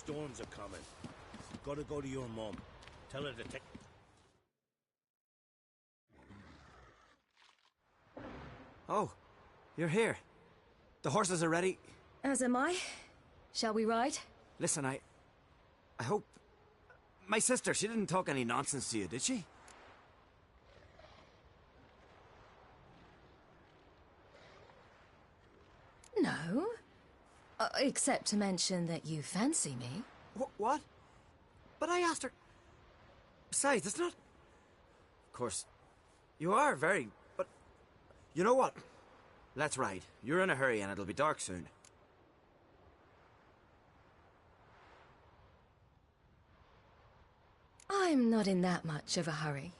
storms are coming. Gotta go to your mum. Tell her to take... Oh, you're here. The horses are ready. As am I. Shall we ride? Listen, I hope... My sister, she didn't talk any nonsense to you, did she? No. Except to mention that you fancy me. What? But I asked her... Besides, it's not... Of course, you are very... But... You know what? Let's ride. You're in a hurry and it'll be dark soon. I'm not in that much of a hurry.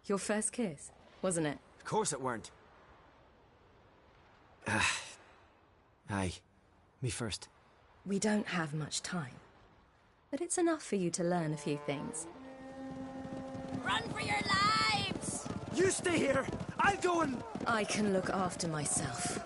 Your first kiss, wasn't it? Of course it weren't. Aye. Me first. We don't have much time. But it's enough for you to learn a few things. Run for your lives! You stay here! I'll go and... I can look after myself.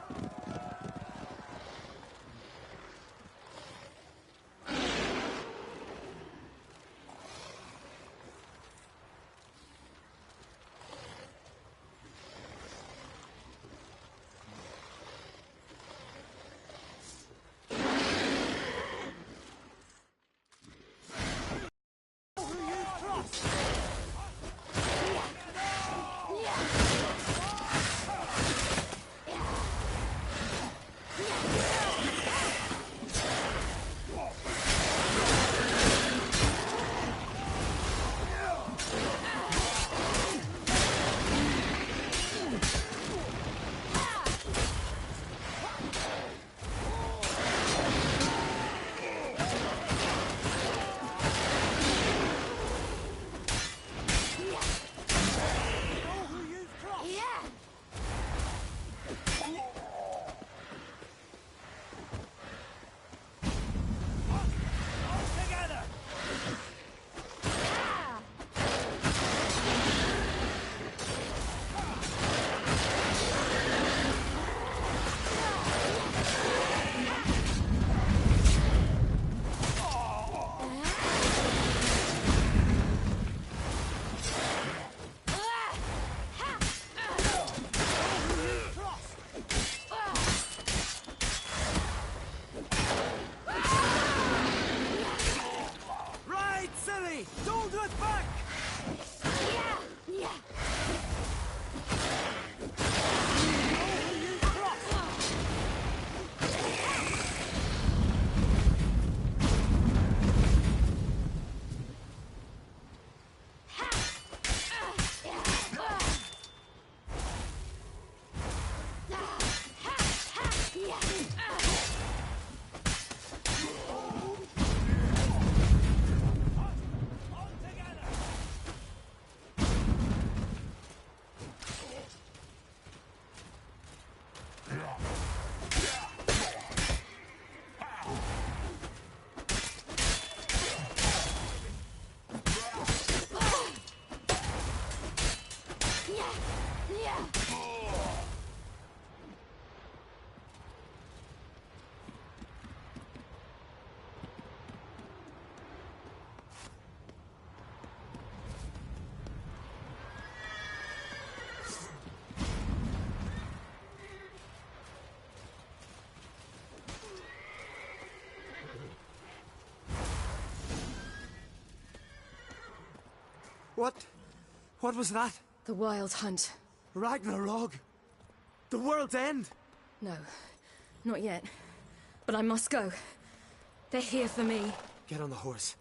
What was that? The Wild Hunt. Ragnarok? The world's end? No, not yet. But I must go. They're here for me. Get on the horse.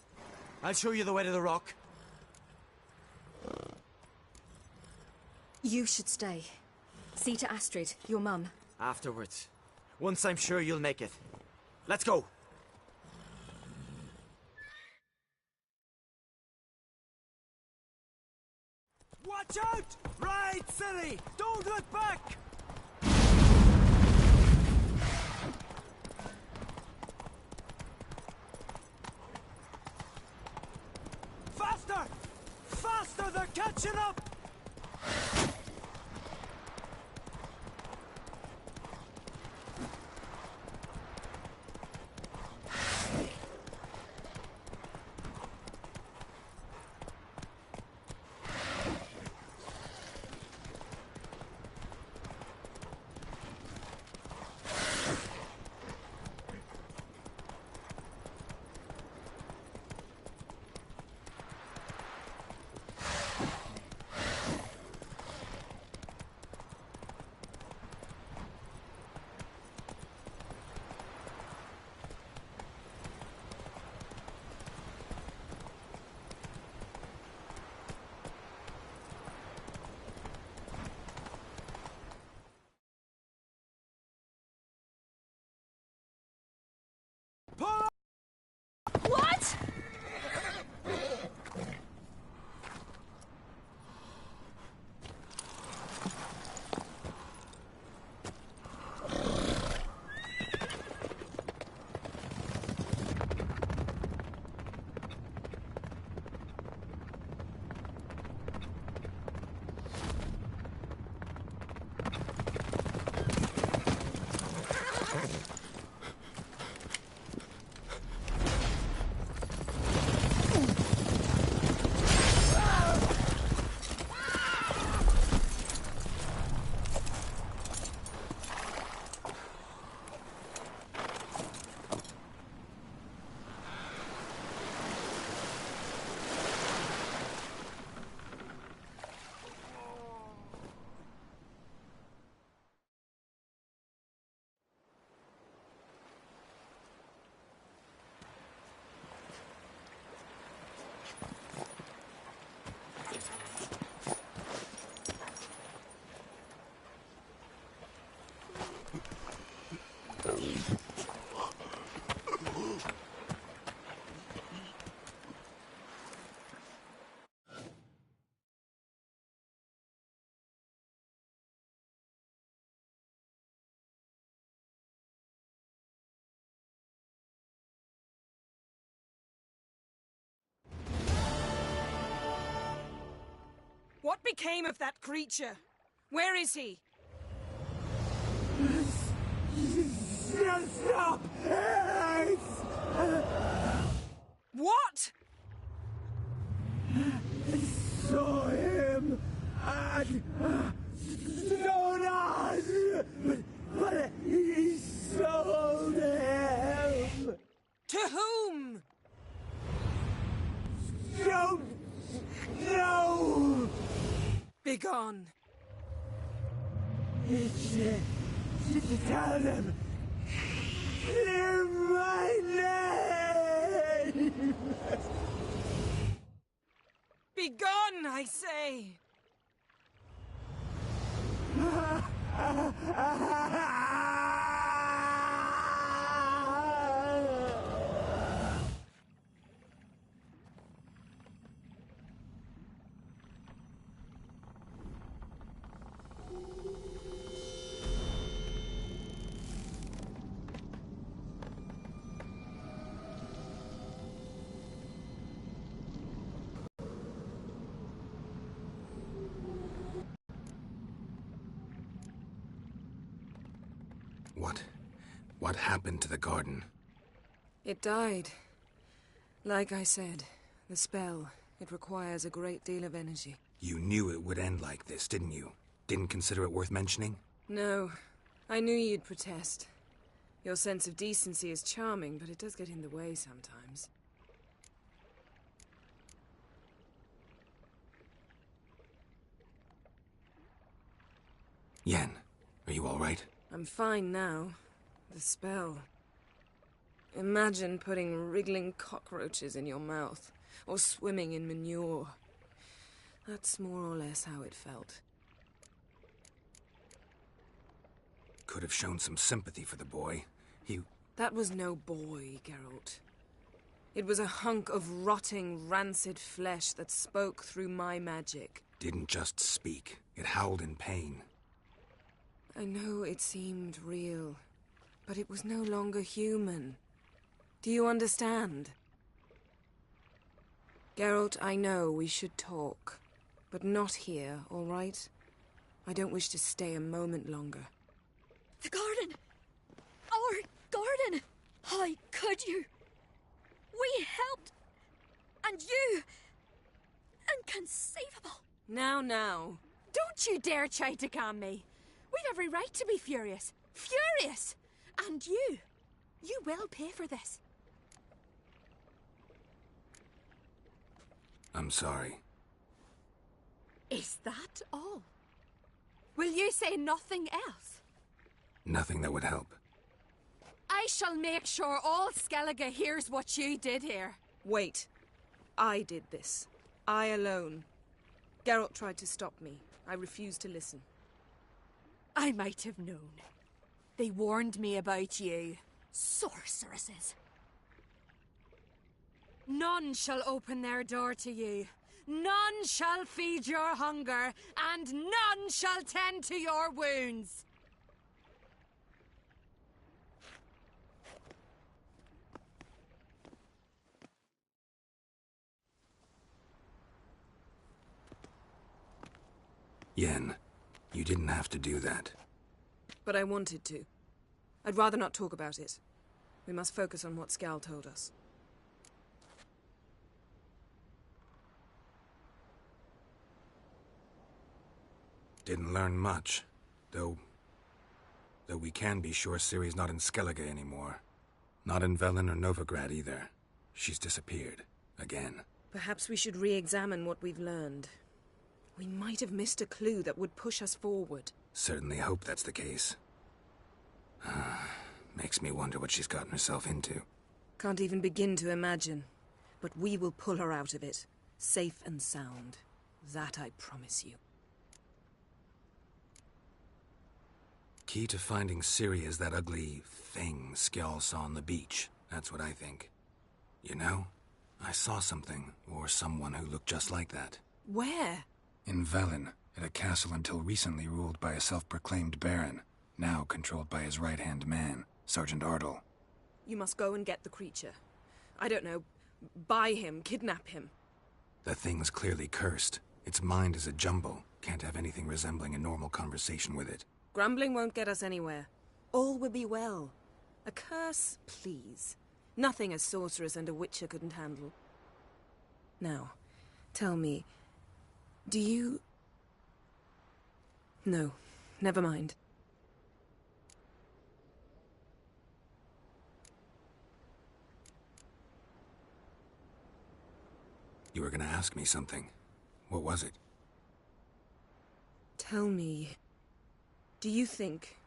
I'll show you the way to the rock. You should stay. See to Astrid, your mum. Afterwards. Once I'm sure you'll make it. Let's go! Watch out! Ride, silly! Don't look back! Faster! Faster! They're catching up! What? What became of that creature? Where is he? Stop! What? Saw him and Jonas, but he sold him. To whom? Don't know. Begone. Tell them. Clear my name. Begone, I say. What happened to the garden? It died. Like I said, the spell, it requires a great deal of energy. You knew it would end like this, didn't you? Didn't consider it worth mentioning? No, I knew you'd protest. Your sense of decency is charming, but it does get in the way sometimes. Yen, are you all right? I'm fine now. The spell. Imagine putting wriggling cockroaches in your mouth, or swimming in manure. That's more or less how it felt. Could have shown some sympathy for the boy. That was no boy, Geralt. It was a hunk of rotting, rancid flesh that spoke through my magic. Didn't just speak. It howled in pain. I know it seemed real, but it was no longer human. Do you understand? Geralt, I know we should talk, but not here, all right? I don't wish to stay a moment longer. The garden! Our garden! How could you? We helped! And you! Inconceivable! Now. Don't you dare try to calm me. We've every right to be furious. Furious! And you will pay for this. I'm sorry. Is that all? Will you say nothing else? Nothing that would help. I shall make sure all Skellige hears what you did here. Wait. I did this. I alone. Geralt tried to stop me. I refused to listen. I might have known. They warned me about you. Sorceresses. None shall open their door to you. None shall feed your hunger, and none shall tend to your wounds. Yen, you didn't have to do that. But I wanted to. I'd rather not talk about it. We must focus on what Scal told us. Didn't learn much, though we can be sure Ciri's not in Skellige anymore. Not in Velen or Novigrad either. She's disappeared. Again. Perhaps we should re-examine what we've learned. We might have missed a clue that would push us forward. Certainly hope that's the case. Makes me wonder what she's gotten herself into. Can't even begin to imagine. But we will pull her out of it. Safe and sound. That I promise you. Key to finding Ciri is that ugly thing Skjall saw on the beach. That's what I think. You know, I saw something, or someone who looked just like that. Where? In Velen, at a castle until recently ruled by a self-proclaimed baron, now controlled by his right-hand man, Sergeant Ardle. You must go and get the creature. I don't know, buy him, kidnap him. The thing's clearly cursed. Its mind is a jumble. Can't have anything resembling a normal conversation with it. Grumbling won't get us anywhere. All will be well. A curse, please. Nothing a sorceress and a witcher couldn't handle. Now, tell me, do you... No, never mind. You were gonna ask me something. What was it? Tell me, do you think...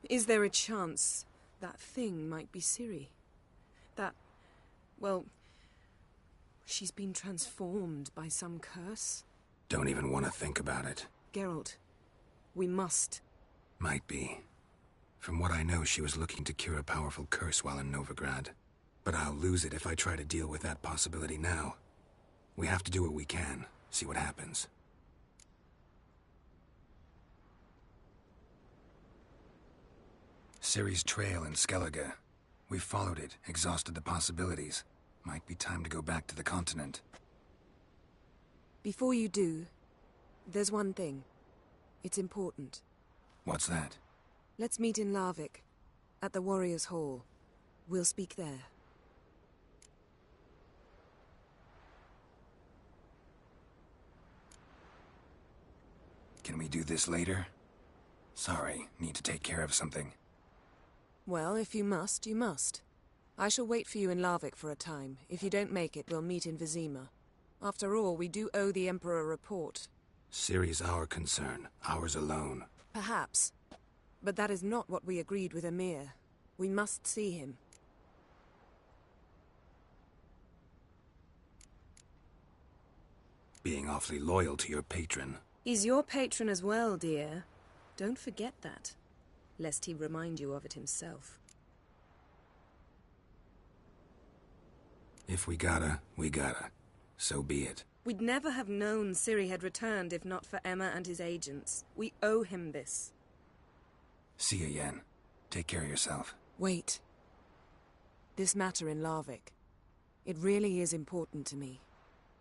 Is there a chance that thing might be Ciri? That... well... she's been transformed by some curse? Don't even want to think about it. Geralt, we must. Might be. From what I know, she was looking to cure a powerful curse while in Novigrad. But I'll lose it if I try to deal with that possibility now. We have to do what we can, see what happens. Ciri's trail in Skellige. We've followed it, exhausted the possibilities. Might be time to go back to the continent. Before you do, there's one thing. It's important. What's that? Let's meet in Larvik, at the Warriors' Hall. We'll speak there. Can we do this later? Sorry, need to take care of something. Well, if you must, you must. I shall wait for you in Larvik for a time. If you don't make it, we'll meet in Vizima. After all, we do owe the Emperor a report. Ciri's our concern, ours alone. Perhaps. But that is not what we agreed with Emir. We must see him. Being awfully loyal to your patron. He's your patron as well, dear. Don't forget that, lest he remind you of it himself. If we gotta, we gotta. So be it. We'd never have known Ciri had returned if not for Emma and his agents. We owe him this. See ya, Yen. Take care of yourself. Wait. This matter in Larvik. It really is important to me.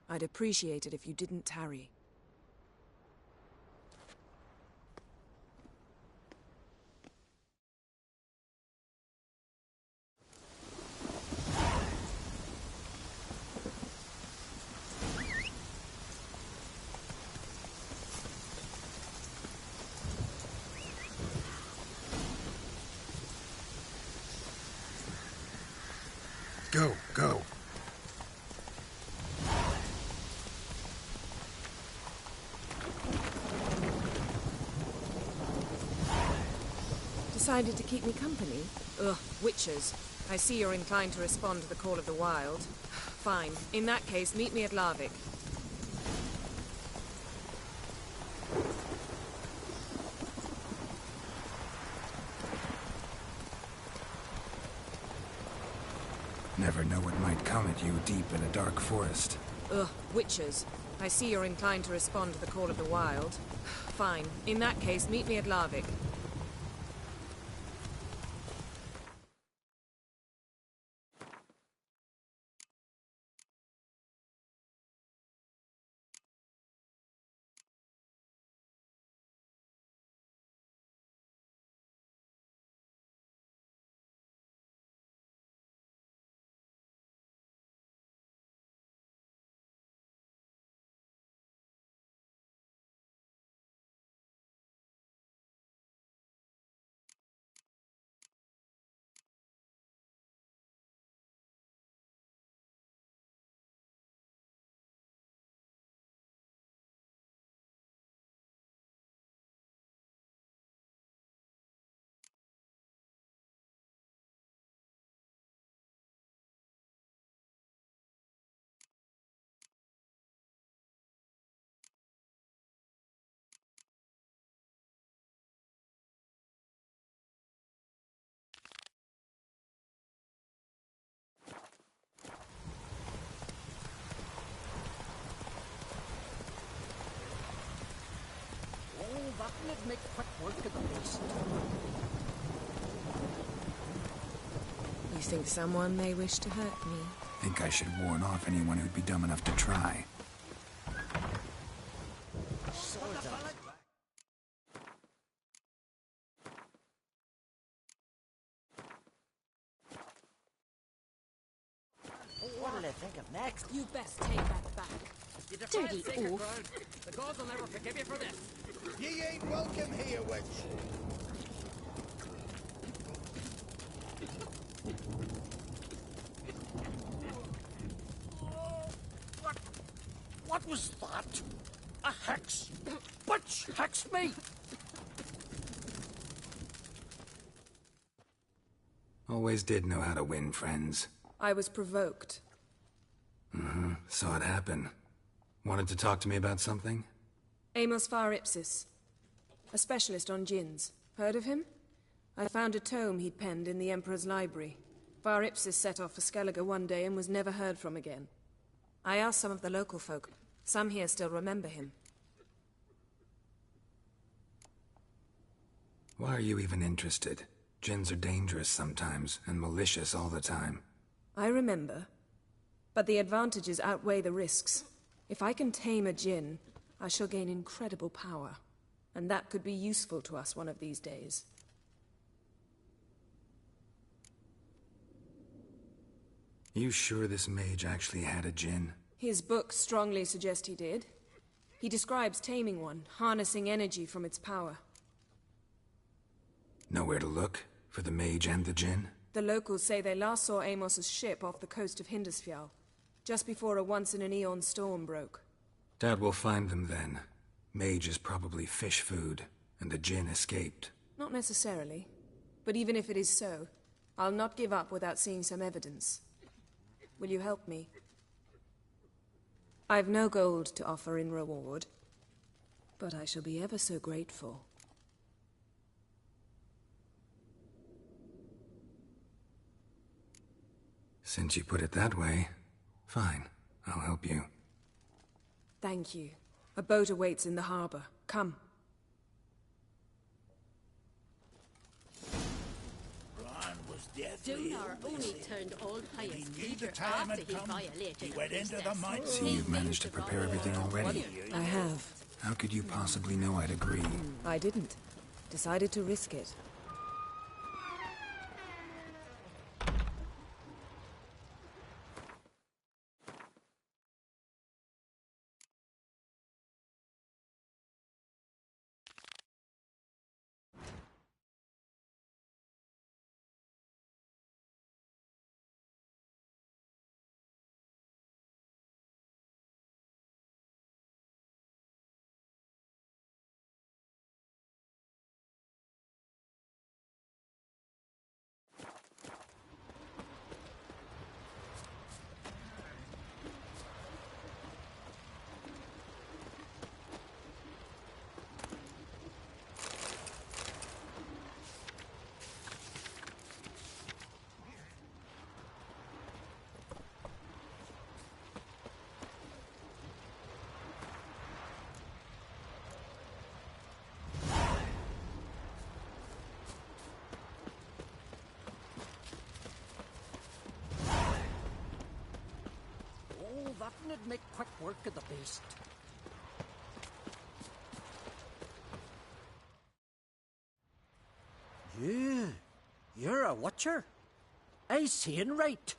I'd appreciate it if you didn't tarry. Go, go. Decided to keep me company? Ugh, witches. I see you're inclined to respond to the call of the wild. Fine. In that case, meet me at Larvik. Never know what might come at you deep in a dark forest. Ugh, witches. I see you're inclined to respond to the call of the wild. Fine. In that case, meet me at Larvik. That'll make quick work of the beast. You think someone may wish to hurt me? Think I should warn off anyone who'd be dumb enough to try. What'll they think of next? You best take that back. Dirty oaf. The gods will never forgive you for this. Ye ain't welcome here, witch. What was that? A hex? Which hex me? Always did know how to win friends. I was provoked. Saw it happen. Wanted to talk to me about something? Amos Var Ipsis. A specialist on djinns. Heard of him? I found a tome he'd penned in the Emperor's library. Var Ipsis set off for Skellige one day and was never heard from again. I asked some of the local folk. Some here still remember him. Why are you even interested? Djinns are dangerous sometimes, and malicious all the time. I remember. But the advantages outweigh the risks. If I can tame a djinn, I shall gain incredible power. And that could be useful to us one of these days. You sure this mage actually had a djinn? His books strongly suggest he did. He describes taming one, harnessing energy from its power. Nowhere to look? For the mage and the djinn? The locals say they last saw Amos's ship off the coast of Hindisfjall, just before a once-in-an-eon storm broke. Doubt we'll find them then. Mage is probably fish food, and the djinn escaped. Not necessarily. But even if it is so, I'll not give up without seeing some evidence. Will you help me? I've no gold to offer in reward, but I shall be ever so grateful. Since you put it that way, fine. I'll help you. Thank you. A boat awaits in the harbor. Come. Ron was deathly Dunar ill, only they say. turned old When pious he knew the Peter time after had he come, violated he a went into the priestess. mud See, you've managed to prepare everything already. I have. How could you possibly know I'd agree? I didn't. Decided to risk it. make quick work of the beast. You're a watcher? I seeing right.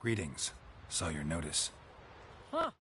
Greetings. Saw your notice. Huh.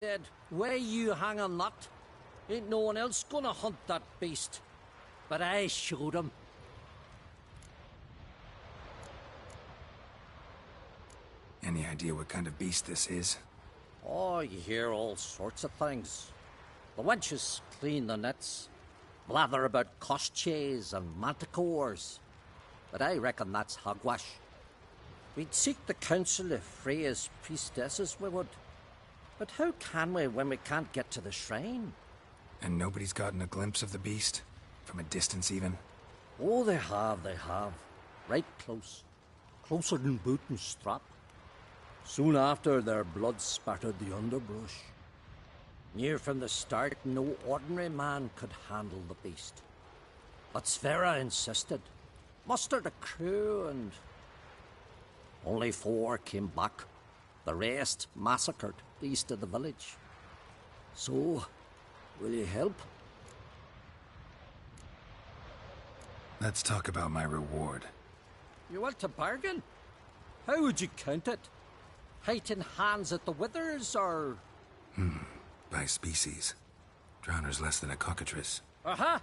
Said, where you hang on that? Ain't no one else gonna hunt that beast. But I showed him. Any idea what kind of beast this is? Oh, you hear all sorts of things. The wenches clean the nets, blather about koshches and manticores. But I reckon that's hogwash. We'd seek the counsel of Freya's priestesses, we would. But how can we when we can't get to the shrine? And nobody's gotten a glimpse of the beast? From a distance, even? Oh, they have. Right close. Closer than boot and strap. Soon after, their blood spattered the underbrush. Near from the start, no ordinary man could handle the beast. But Sverre insisted. Mustered a crew and... only 4 came back. The rest massacred east of the village. So, will you help? Let's talk about my reward. You want to bargain? How would you count it? Height in hands at the withers, or...? By species. Drowner's less than a cockatrice. Aha!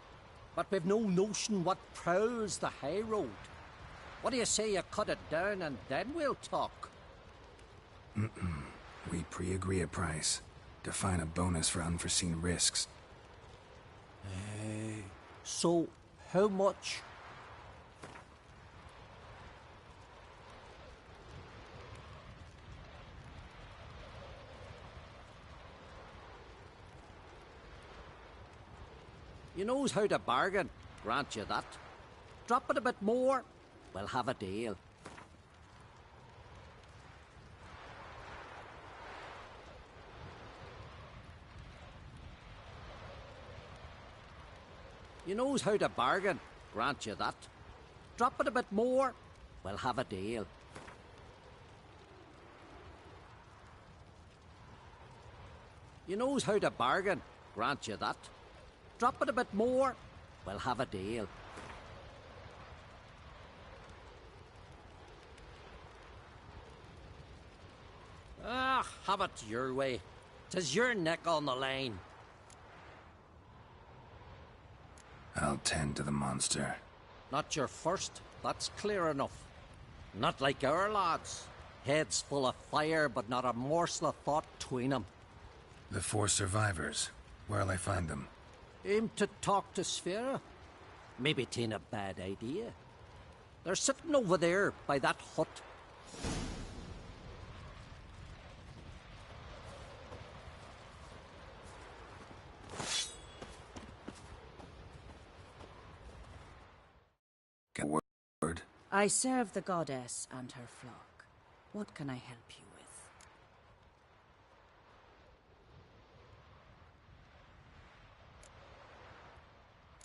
But we've no notion what prowls the high road. What do you say you cut it down and then we'll talk? We pre-agree a price. Define a bonus for unforeseen risks. So, how much? You knows how to bargain, grant you that. Drop it a bit more, we'll have a deal. You knows how to bargain, grant you that. Drop it a bit more, we'll have a deal. You knows how to bargain, grant you that. Drop it a bit more, we'll have a deal. Ah, have it your way. 'Tis your neck on the line. I'll tend to the monster. Not your first, that's clear enough. Not like our lads. Heads full of fire, but not a morsel of thought between them. The 4 survivors. Where'll I find them? Aim to talk to Sverre? Maybe 'tain't a bad idea. They're sitting over there by that hut. Get a word? I serve the goddess and her flock. What can I help you with?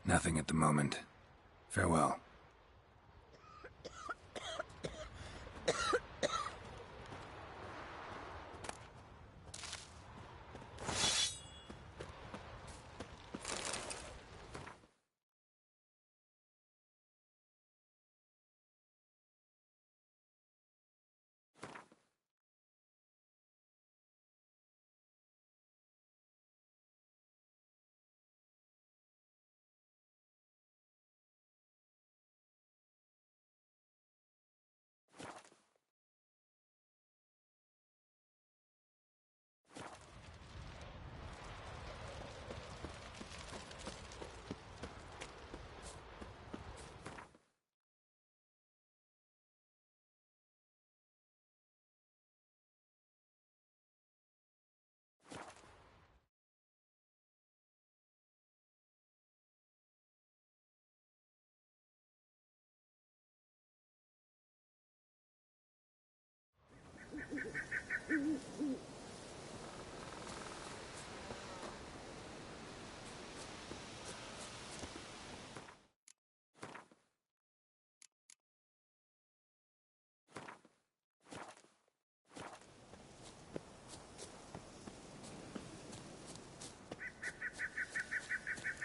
Nothing at the moment. Farewell.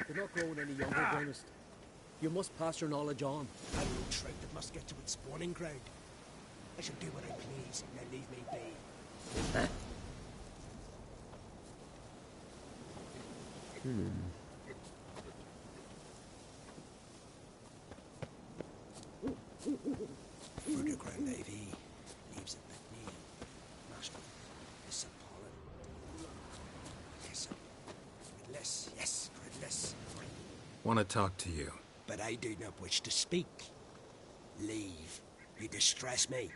You're not growing any younger, Granist. You must pass your knowledge on. I'm no trout that must get to its spawning ground. I shall do what I please, now leave me be. Further ground Navy leaves a bit near. Master, this is pollen. Yes, gridless, yes, gridless. Want to talk to you. But I do not wish to speak. Leave. You distress me.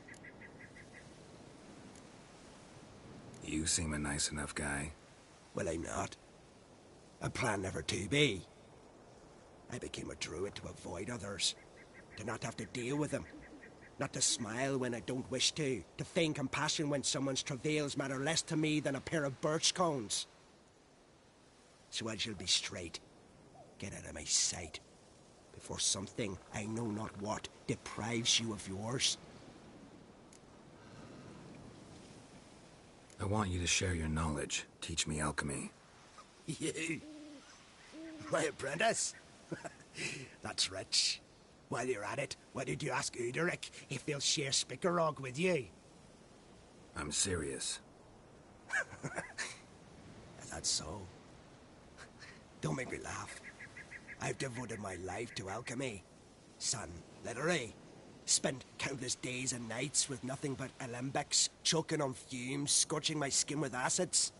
You seem a nice enough guy. Well, I'm not. I plan never to be. I became a druid to avoid others. To not have to deal with them. Not to smile when I don't wish to. To feign compassion when someone's travails matter less to me than a pair of birch cones. So I shall be straight. Get out of my sight. Before something, I know not what, deprives you of yours. I want you to share your knowledge. Teach me alchemy. You? My apprentice? That's rich. While you're at it, why did you ask Uderic if he'll share Spickerog with you? I'm serious. Is that so? Don't make me laugh. I've devoted my life to alchemy. Son, literally. Spent countless days and nights with nothing but alembics, choking on fumes, scorching my skin with acids.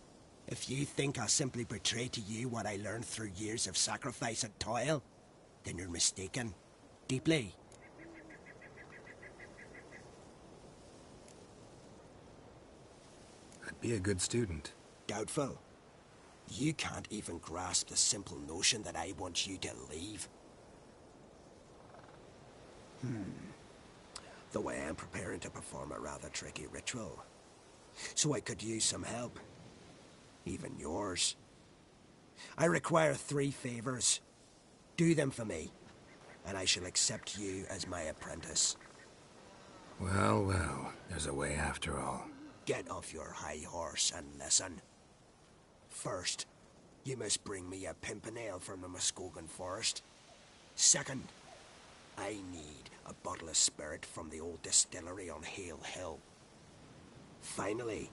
If you think I'll simply betray to you what I learned through years of sacrifice and toil, then you're mistaken. Deeply. I'd be a good student. Doubtful. You can't even grasp the simple notion that I want you to leave. Though I am preparing to perform a rather tricky ritual. So I could use some help. Even yours. I require 3 favors. Do them for me, and I shall accept you as my apprentice. Well, well, there's a way after all. Get off your high horse and listen. First, you must bring me a pimpernel from the Muskogan forest. Second, I need a bottle of spirit from the old distillery on Hale Hill. Finally,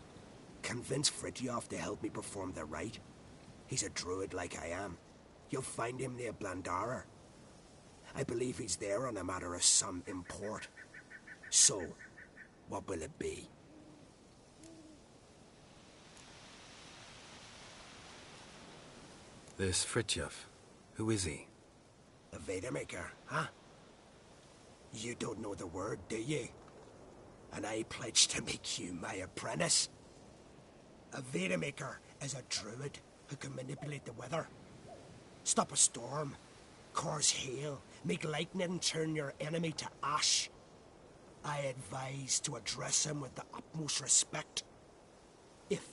convince Fridtjof to help me perform the rite. He's a druid like I am. You'll find him near Blandara. I believe he's there on a matter of some import. So, what will it be? This Fridtjof, who is he? A Vedamaker, huh? You don't know the word, do you? And I pledge to make you my apprentice. A Vedamaker is a druid who can manipulate the weather. Stop a storm, cause hail, make lightning turn your enemy to ash. I advise to address him with the utmost respect, if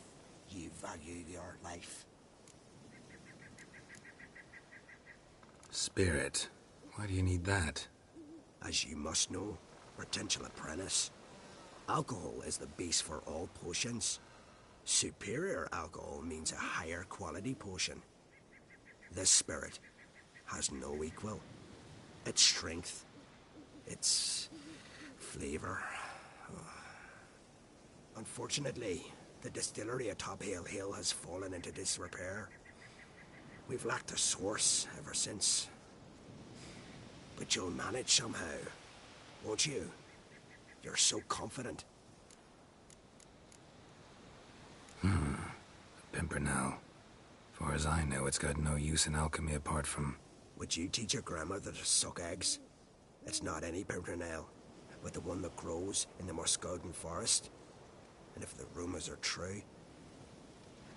you value your life. Spirit. Why do you need that? As you must know, potential apprentice, alcohol is the base for all potions. Superior alcohol means a higher quality potion. This spirit has no equal. Its strength, its flavor. Unfortunately, the distillery atop Hale Hill has fallen into disrepair. We've lacked a source ever since. But you'll manage somehow, won't you? You're so confident. Pimpernel. Far as I know, it's got no use in alchemy apart from... Would you teach your grandmother to suck eggs? It's not any pimpernel, but the one that grows in the Muskogan forest. And if the rumors are true,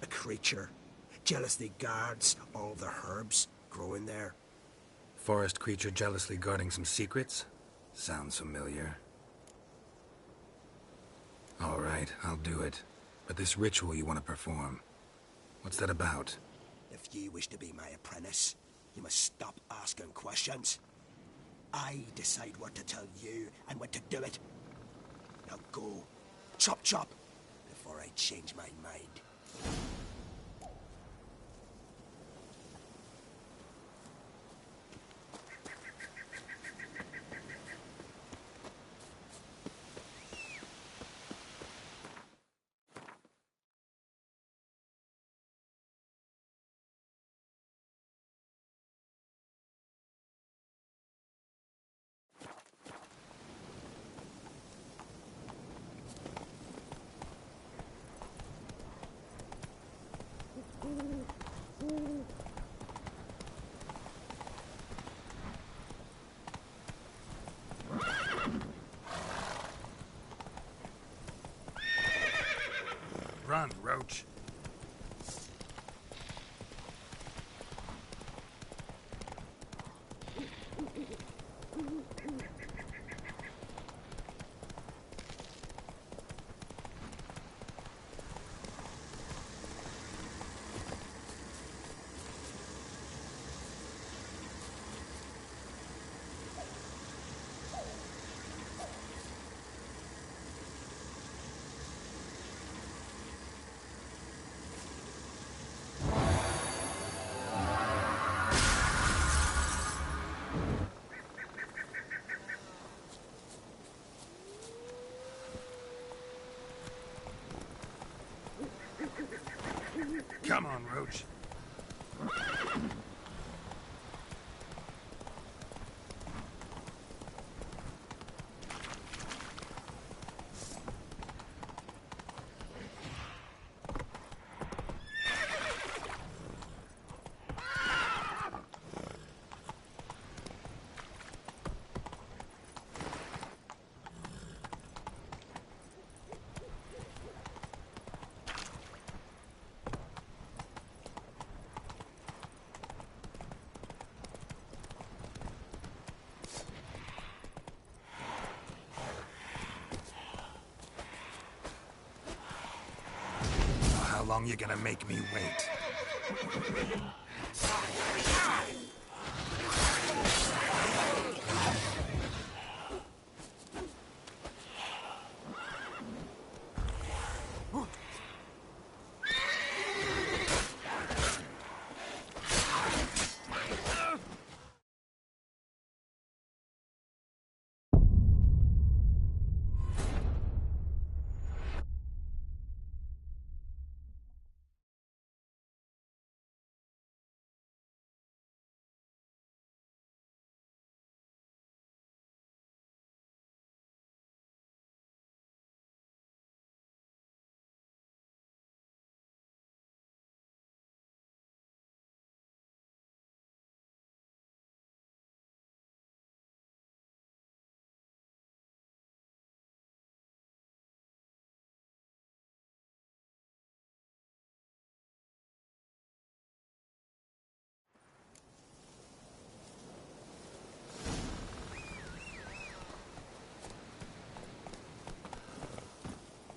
a creature jealously guards all the herbs growing there. Forest creature jealously guarding some secrets? Sounds familiar. All right, I'll do it. But this ritual you want to perform, what's that about? If you wish to be my apprentice, you must stop asking questions. I decide what to tell you and when to do it. Now go, chop chop, before I change my mind. Run, Roach. Come on, Roach. How long you gonna make me wait?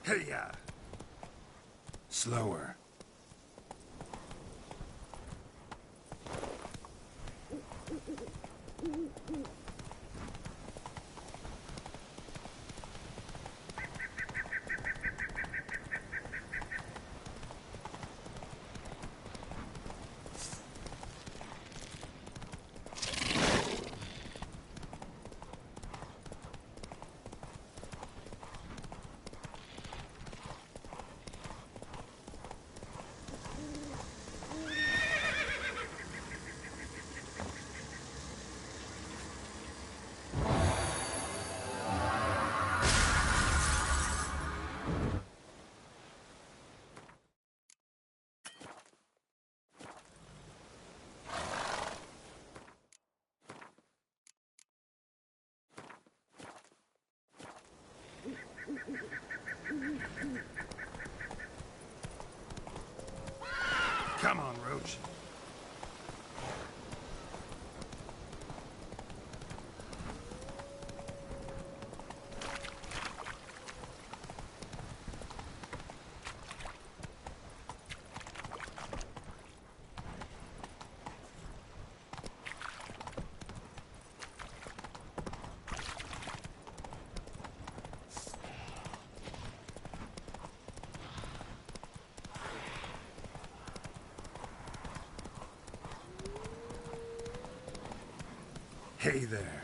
Hey-ya! Slower. Come on, Roach. Hey there.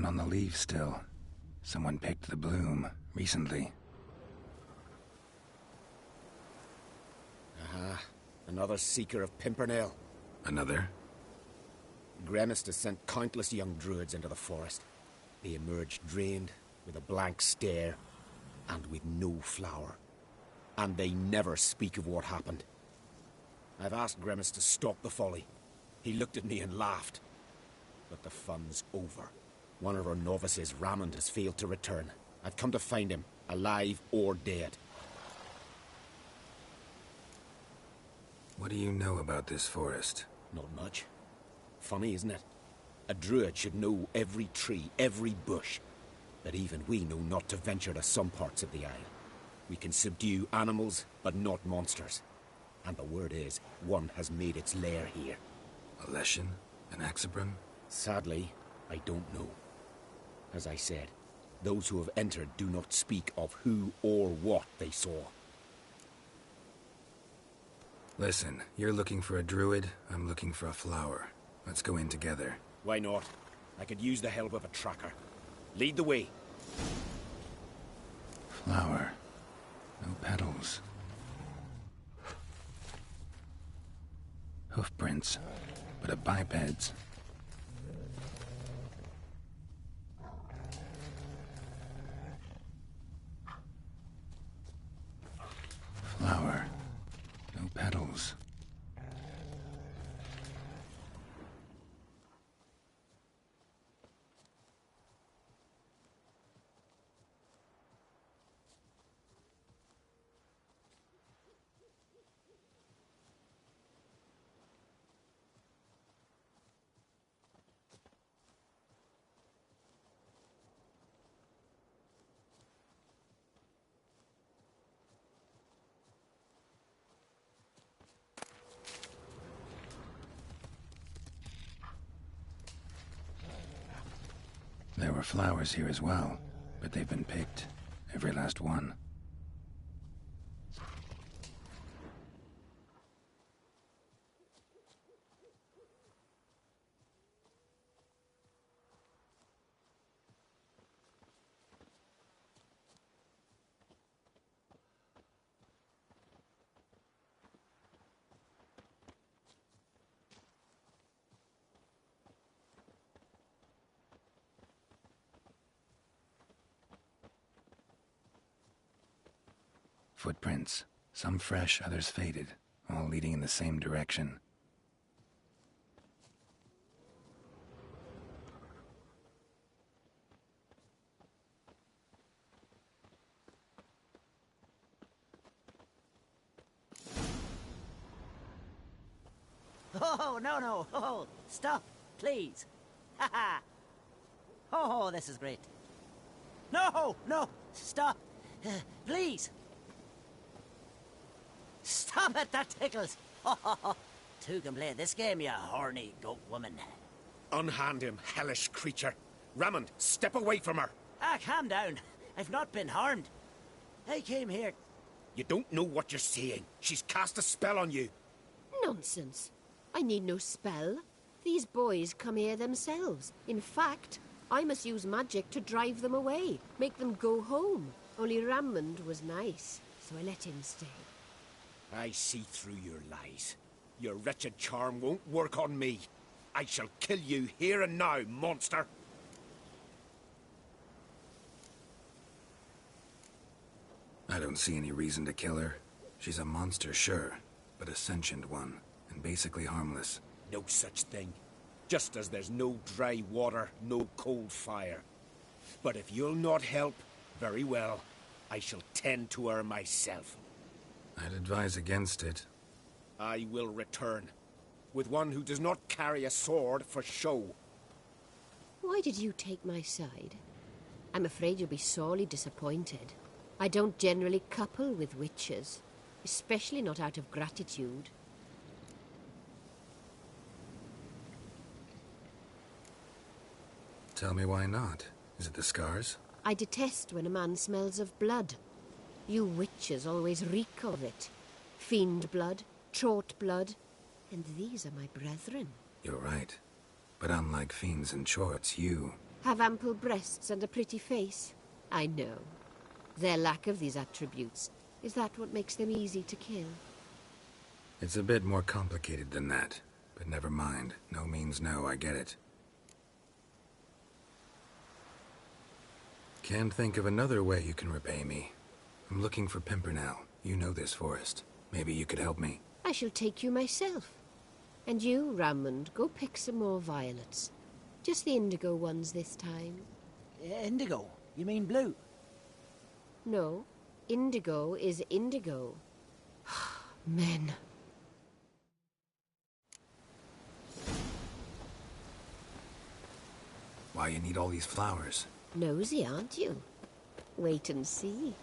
one on the leaf still. Someone picked the bloom recently. Aha. Another seeker of Pimpernel. Another? Gremist has sent countless young druids into the forest. They emerge drained, with a blank stare, and with no flower. And they never speak of what happened. I've asked Gremist to stop the folly. He looked at me and laughed. But the fun's over. One of our novices, Rammond, has failed to return. I've come to find him, alive or dead. What do you know about this forest? Not much. Funny, isn't it? A druid should know every tree, every bush. But even we know not to venture to some parts of the isle. We can subdue animals, but not monsters. And the word is, one has made its lair here. A Leshen? An Axabron? Sadly, I don't know. As I said, those who have entered do not speak of who or what they saw. Listen, you're looking for a druid, I'm looking for a flower. Let's go in together. Why not? I could use the help of a tracker. Lead the way. Flower. No petals. Hoofprints, but a biped's. Flower. No petals. There were flowers here as well, but they've been picked. Every last one. Footprints. Some fresh, others faded, all leading in the same direction. Oh, no. Oh, stop, please. Ha ha. Oh, this is great. No, stop. Please. Stop it, that tickles. Two can play this game, you horny goat woman. Unhand him, hellish creature. Rammond, step away from her. Calm down. I've not been harmed. I came here. You don't know what you're saying. She's cast a spell on you. Nonsense. I need no spell. These boys come here themselves. In fact, I must use magic to drive them away, make them go home. Only Rammond was nice, so I let him stay. I see through your lies. Your wretched charm won't work on me. I shall kill you here and now, monster. I don't see any reason to kill her. She's a monster, sure, but a sentient one, and basically harmless. No such thing. Just as there's no dry water, no cold fire. But if you'll not help, very well. I shall tend to her myself. I'd advise against it. I will return. With one who does not carry a sword for show. Why did you take my side? I'm afraid you'll be sorely disappointed. I don't generally couple with witches, especially not out of gratitude. Tell me why not. Is it the scars? I detest when a man smells of blood. You witches always reek of it. Fiend blood, trot blood, and these are my brethren. You're right. But unlike fiends and chorts, you... Have ample breasts and a pretty face? I know. Their lack of these attributes, is that what makes them easy to kill? It's a bit more complicated than that. But never mind. No means no, I get it. Can't think of another way you can repay me. I'm looking for Pimpernel. You know this forest. Maybe you could help me. I shall take you myself. And you, Rammond, go pick some more violets. Just the indigo ones this time. Indigo? You mean blue? No, indigo is indigo. Men. Why you need all these flowers? Nosy, aren't you? Wait and see.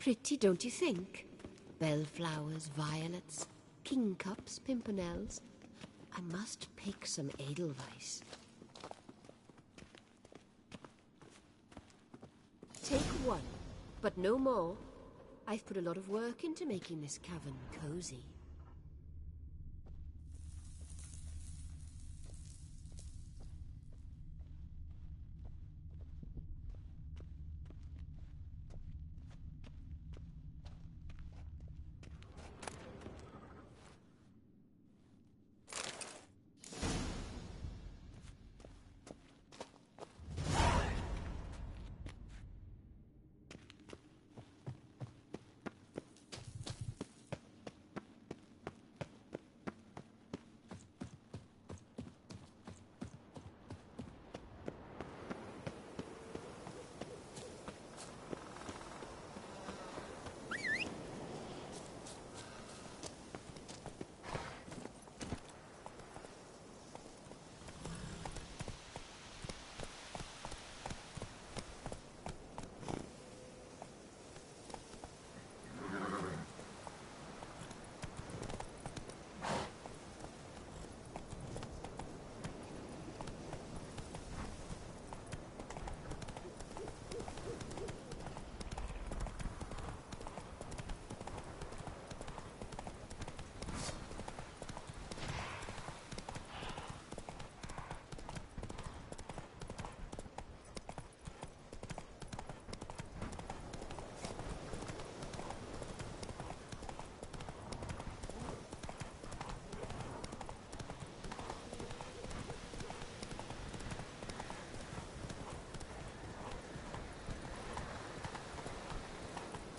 Pretty, don't you think? Bellflowers, violets, kingcups, pimpernels. I must pick some edelweiss. Take one, but no more. I've put a lot of work into making this cavern cozy.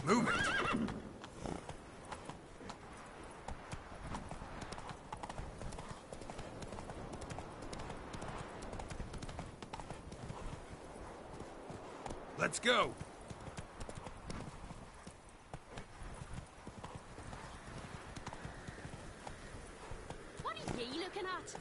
Move it! Let's go! What are ye looking at?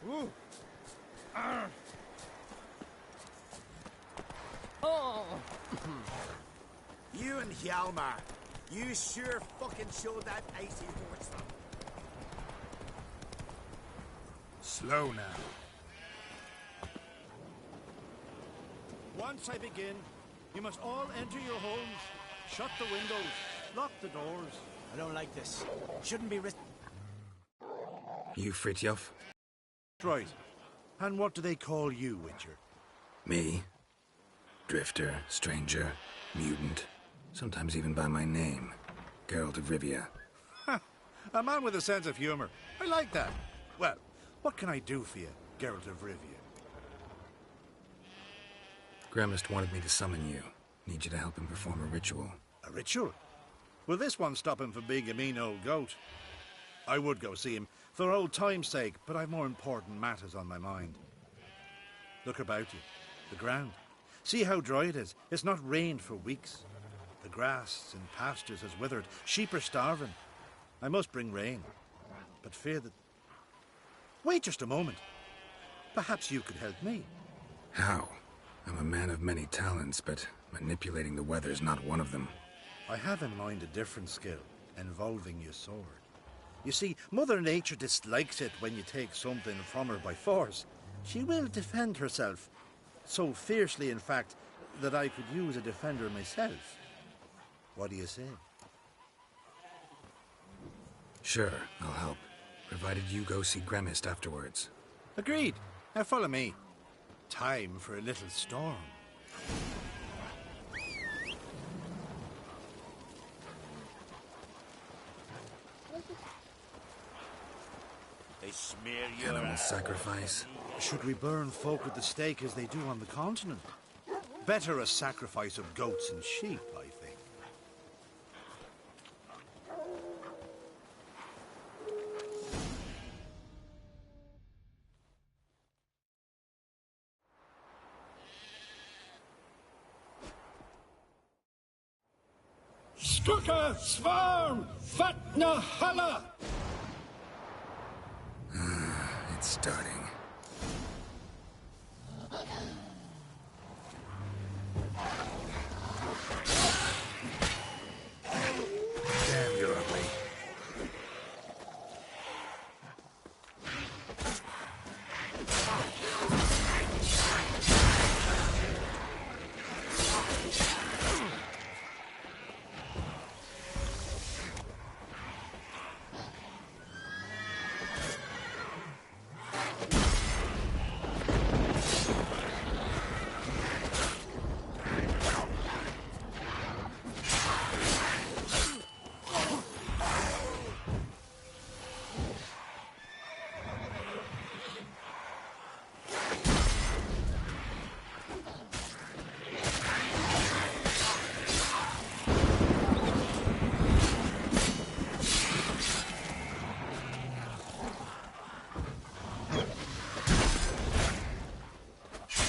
Ooh. Oh! You and Hjalmar, you sure fucking showed that icy horse them. Slow now. Once I begin, you must all enter your homes, shut the windows, lock the doors. I don't like this. Shouldn't be risk. You Fritjof? Right. And what do they call you, Witcher? Me? Drifter, stranger, mutant. Sometimes even by my name. Geralt of Rivia. A man with a sense of humor. I like that. Well, what can I do for you? Geralt of Rivia. Gremist wanted me to summon you. Need you to help him perform a ritual. A ritual? Will this one stop him from being a mean old goat? I would go see him for old time's sake, but I've more important matters on my mind. Look about you. The ground. See how dry it is. It's not rained for weeks. The grass in pastures has withered. Sheep are starving. I must bring rain, but fear that... Wait just a moment. Perhaps you could help me. How? I'm a man of many talents, but manipulating the weather's not one of them. I have in mind a different skill, involving your sword. You see, Mother Nature dislikes it when you take something from her by force. She will defend herself. So fiercely, in fact, that I could use a defender myself. What do you say? Sure, I'll help. Provided you go see Gremist afterwards. Agreed. Now follow me. Time for a little storm. They smear you. Animal sacrifice. Should we burn folk at the stake as they do on the continent? Better a sacrifice of goats and sheep, I think. Strucker, Svarm, Fatna, Hala! It's starting. Damn, you're ugly.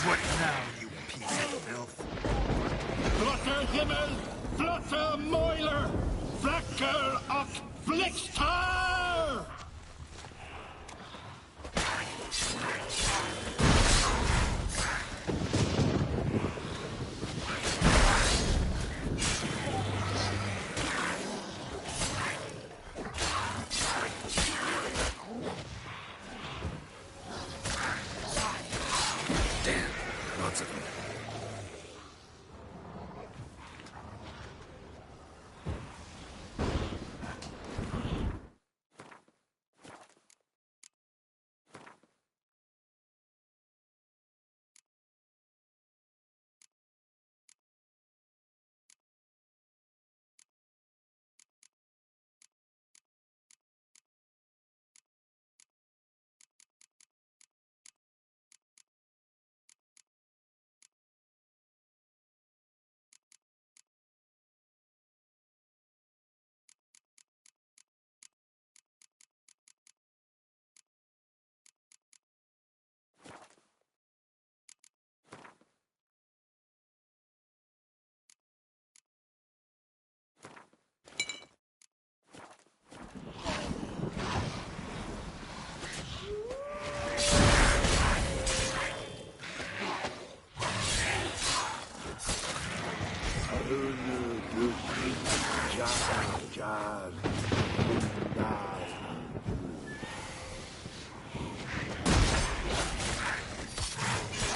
What now, you piece of filth? Blotter Himmel, Blotter Moiler, Flacker of Flixtar! Damn, lots of them.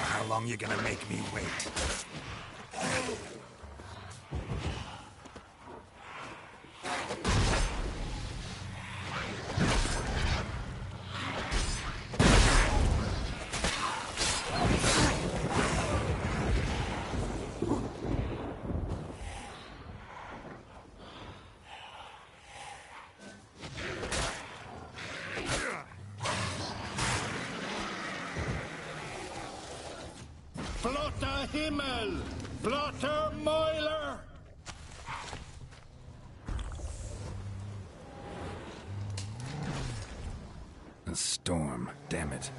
How long you gonna make me wait? Himmel! Flotter Moiler! A storm, damn it.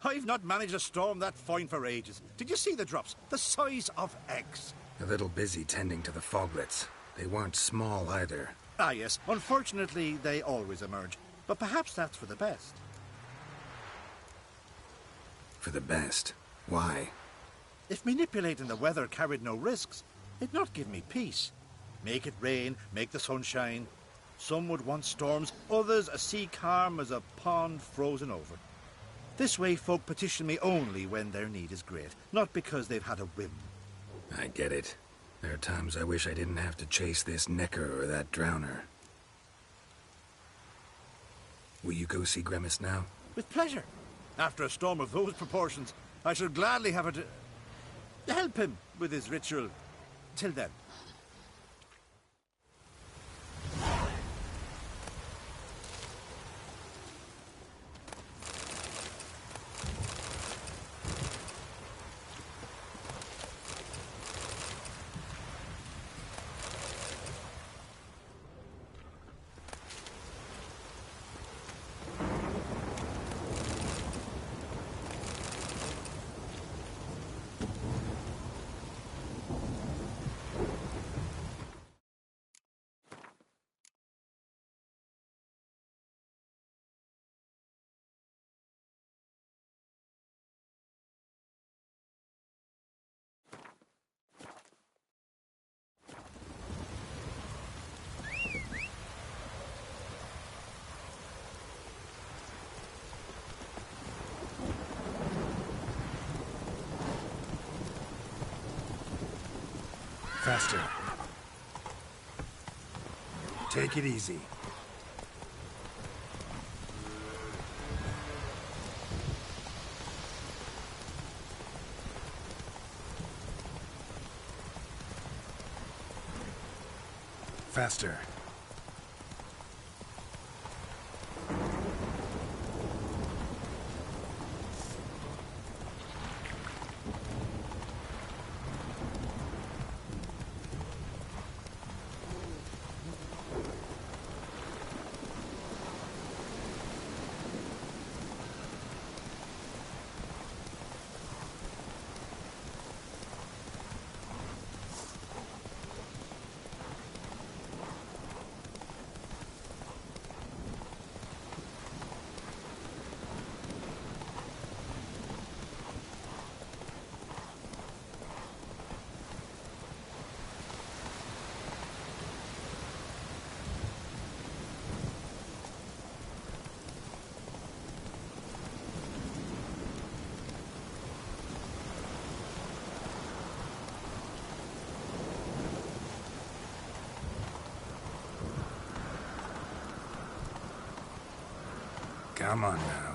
I've not managed a storm that fine for ages. Did you see the drops? The size of eggs. A little busy tending to the foglets. They weren't small either. Ah, yes. Unfortunately, they always emerge. But perhaps that's for the best. For the best? Why? If manipulating the weather carried no risks, it'd not give me peace. Make it rain, make the sun shine. Some would want storms, others a sea calm as a pond frozen over. This way folk petition me only when their need is great, not because they've had a whim. I get it. There are times I wish I didn't have to chase this necker or that drowner. Will you go see Grimace now? With pleasure. After a storm of those proportions, I shall gladly have her to help him with his ritual. Till then. Faster. Take it easy. Faster. Come on now.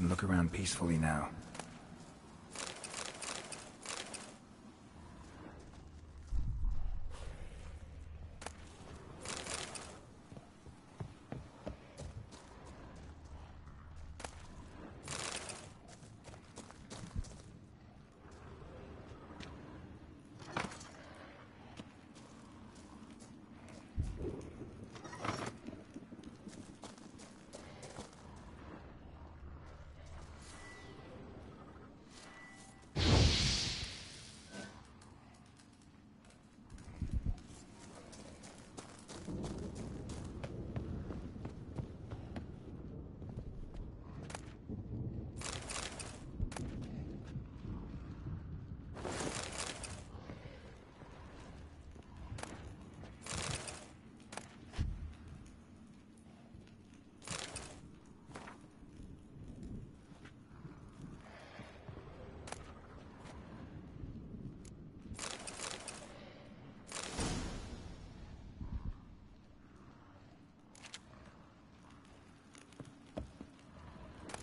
can look around peacefully now.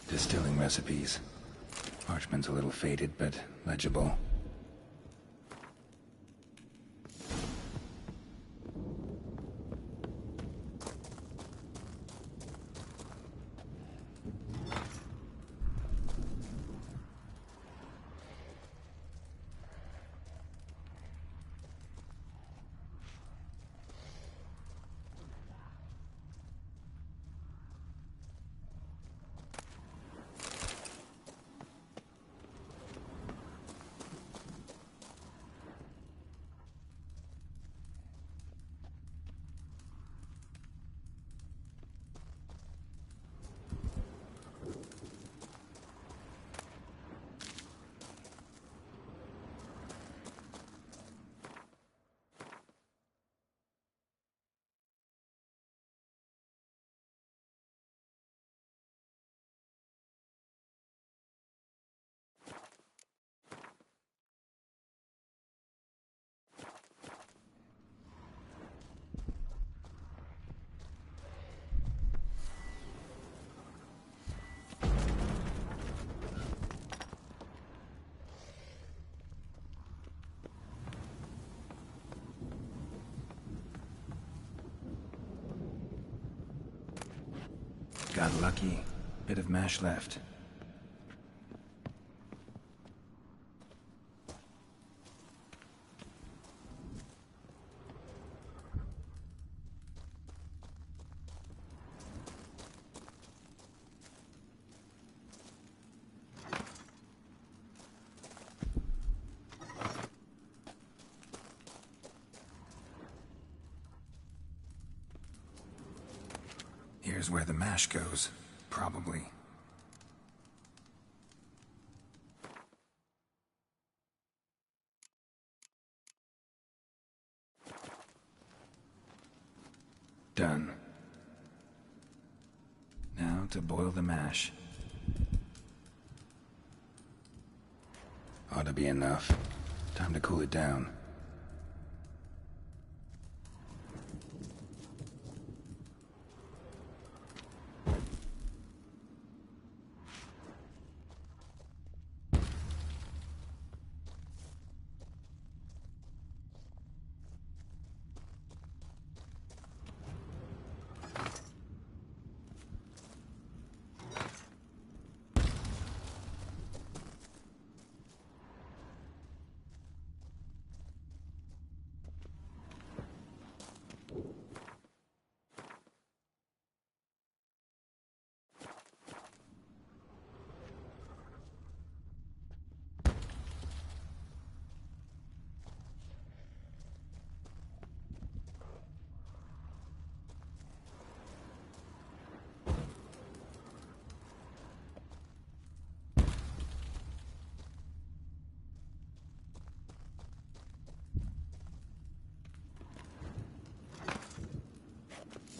Distilling recipes. Parchment's a little faded, but legible. Got lucky. Bit of mash left. Here's where the mash goes, probably. Done. Now to boil the mash. Ought to be enough. Time to cool it down.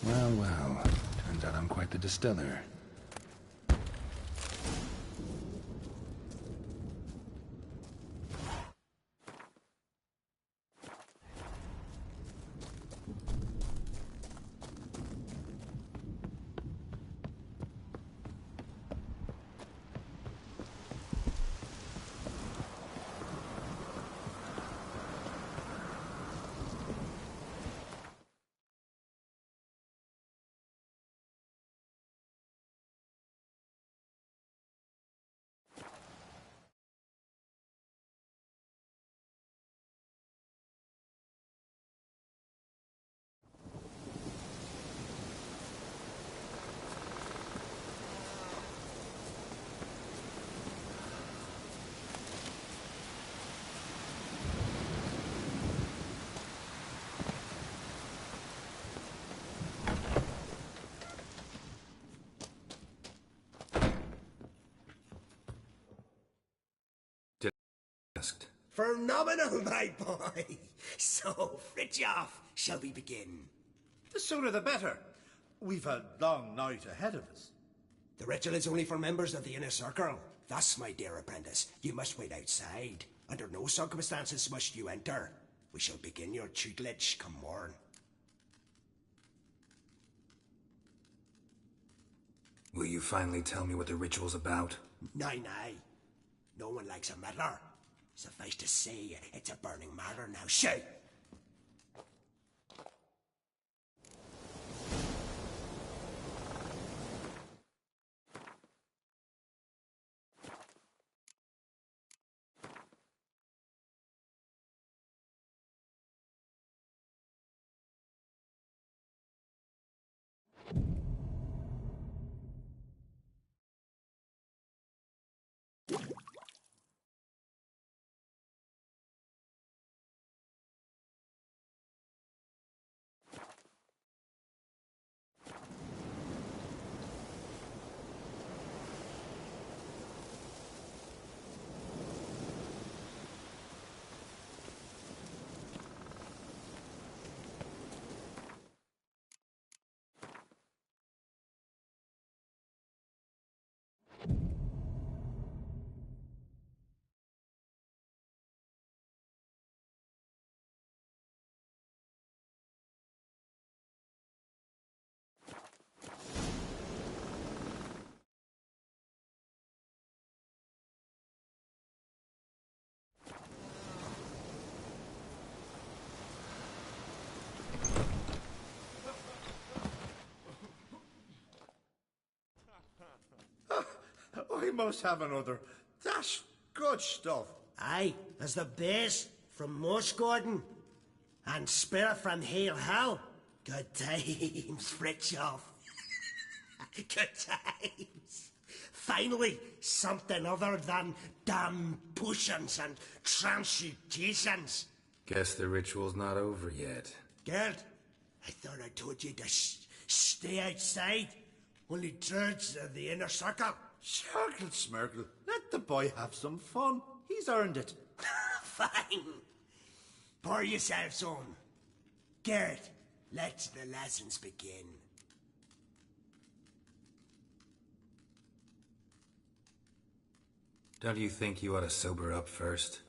Well, well. Turns out I'm quite the distiller. Phenomenal, my boy. So, Fritjof, shall we begin? The sooner the better. We've a long night ahead of us. The ritual is only for members of the inner circle. Thus, my dear apprentice, you must wait outside. Under no circumstances must you enter. We shall begin your tutelage come morn. Will you finally tell me what the ritual's about? Nay. No one likes a meddler. Suffice to say, it's a burning matter now. Shout! I must have another. That's good stuff. Aye, as the base from Moss Gordon. And Spear from Hale Hell. Good times, Fritjof. Good times. Finally, something other than damn potions and transmutations. Guess the ritual's not over yet. Gerd, I thought I told you to stay outside. Only druids of the inner circle. Circle Smirkle, let the boy have some fun. He's earned it. Fine. Pour yourselves on. Gerd, let the lessons begin. Don't you think you ought to sober up first?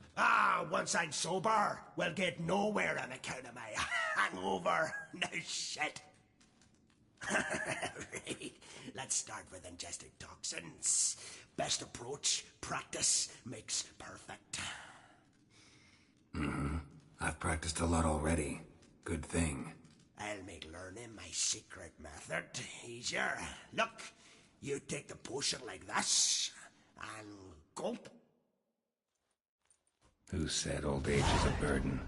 Once I'm sober, we'll get nowhere on account of my hangover. No shit. Right. Let's start with ingesting toxins. Best approach, practice makes perfect. I've practiced a lot already. Good thing. I'll make learning my secret method easier. Look, you take the potion like this, and gulp. Who said old age is a burden?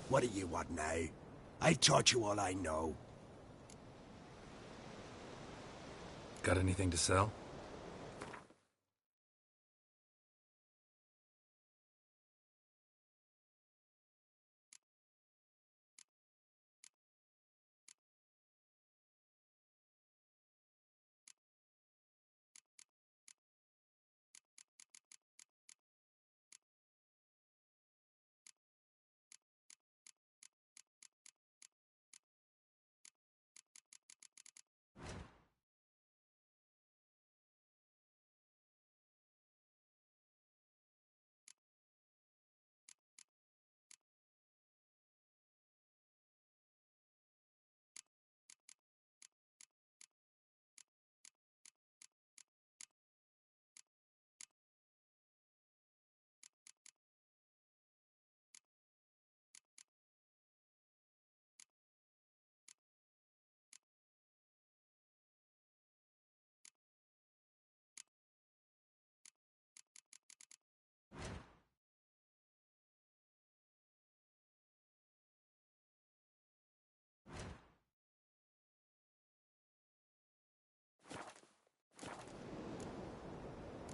What do you want now? I taught you all I know. Got anything to sell?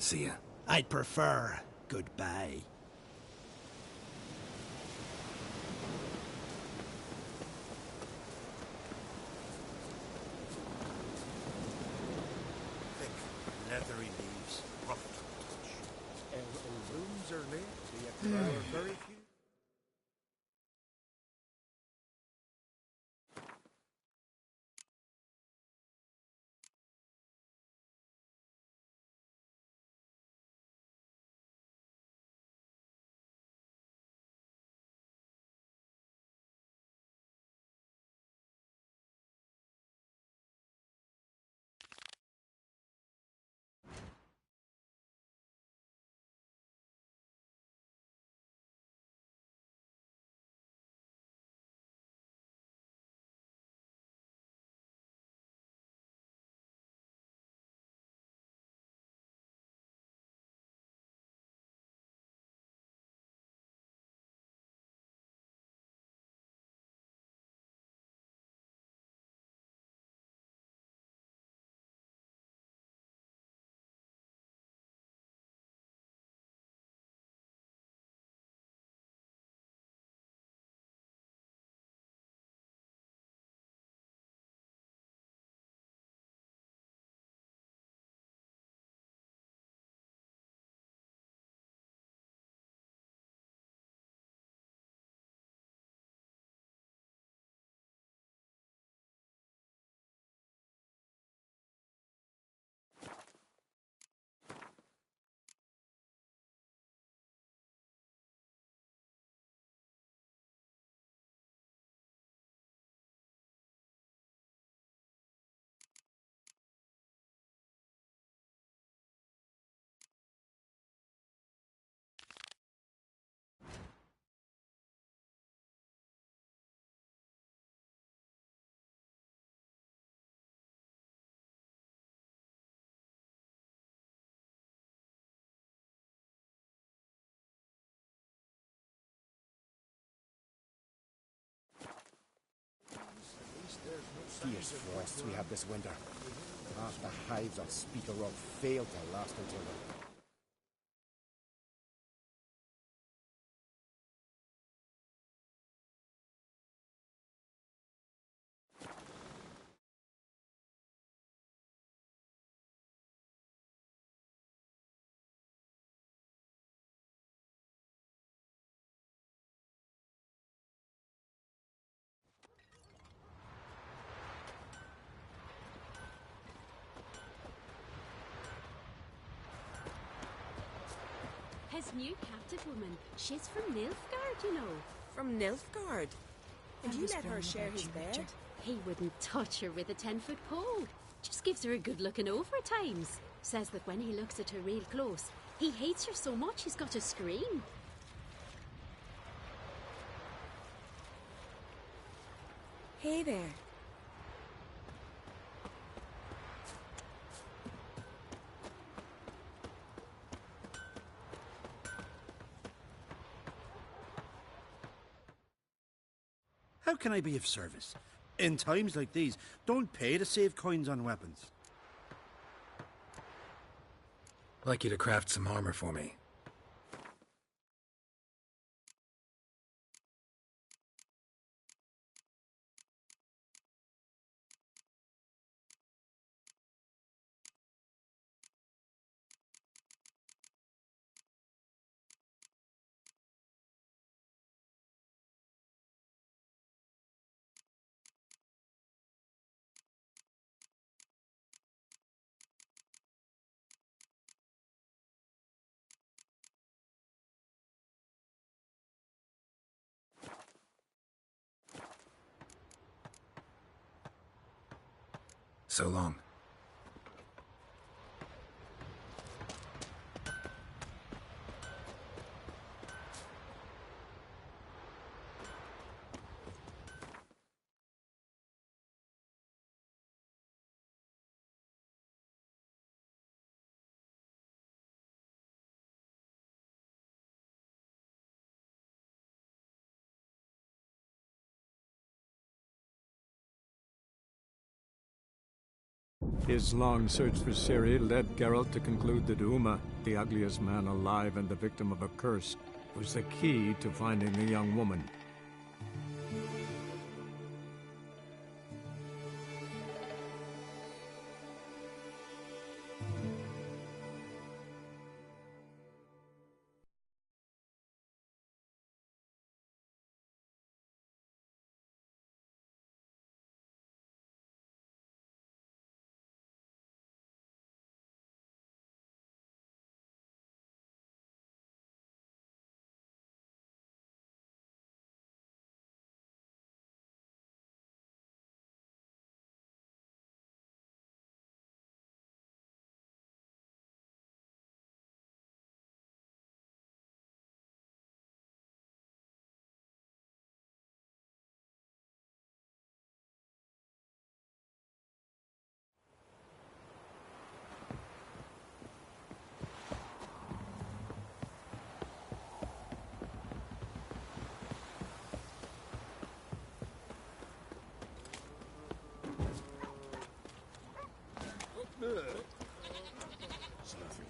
See ya. I'd prefer goodbye. Thick, leathery leaves, rough to the touch. Our rooms are lit. There are very few. Fierce frosts we have this winter. Half the hives on Speaker Rock failed to last until the... His new captive woman, she's from Nilfgaard, you know. From Nilfgaard? And you let her share his bed? He wouldn't touch her with a 10-foot pole. Just gives her a good looking over at times. Says that when he looks at her real close, he hates her so much he's got to scream. Hey there. How can I be of service? In times like these, don't pay to save coins on weapons. I'd like you to craft some armor for me. So long. His long search for Ciri led Geralt to conclude that Uma, the ugliest man alive and the victim of a curse, was the key to finding the young woman.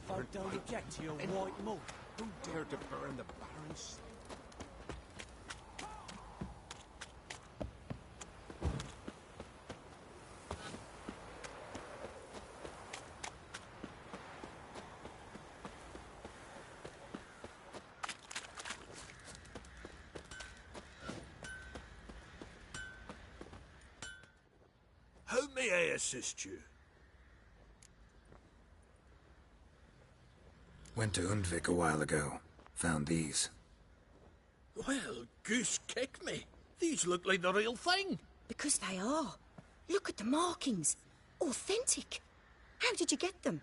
Folk don't object to your white mud. Who dared to burn the Baron's? How may I assist you? Went to Undvik a while ago. Found these. Well, goose kick me. These look like the real thing. Because they are. Look at the markings. Authentic. How did you get them?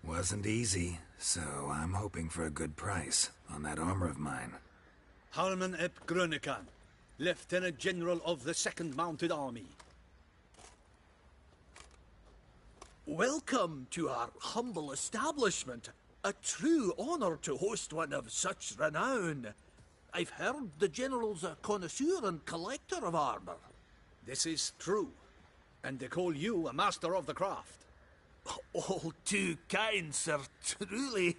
Wasn't easy, so I'm hoping for a good price on that armor of mine. Harman ep Grönekan, Lieutenant General of the 2nd Mounted Army. Welcome to our humble establishment. A true honor to host one of such renown. I've heard the General's a connoisseur and collector of armor. This is true, and they call you a master of the craft. All too kind, sir. Truly.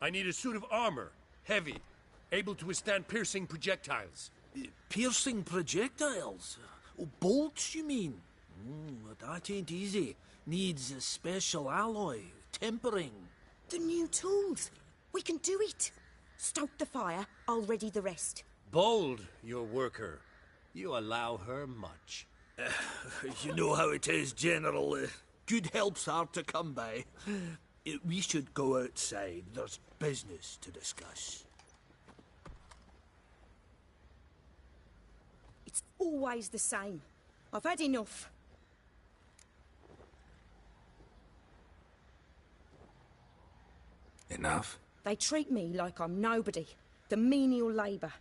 I need a suit of armor. Heavy. Able to withstand piercing projectiles. Piercing projectiles? Oh, bolts, you mean? That ain't easy. Needs a special alloy. Tempering. The new tools. We can do it. Stoke the fire, I'll ready the rest. Bold, your worker. You allow her much. You know how it is, General. Good help's hard to come by. We should go outside. There's business to discuss. It's always the same. I've had enough. Enough? They treat me like I'm nobody. The menial labour.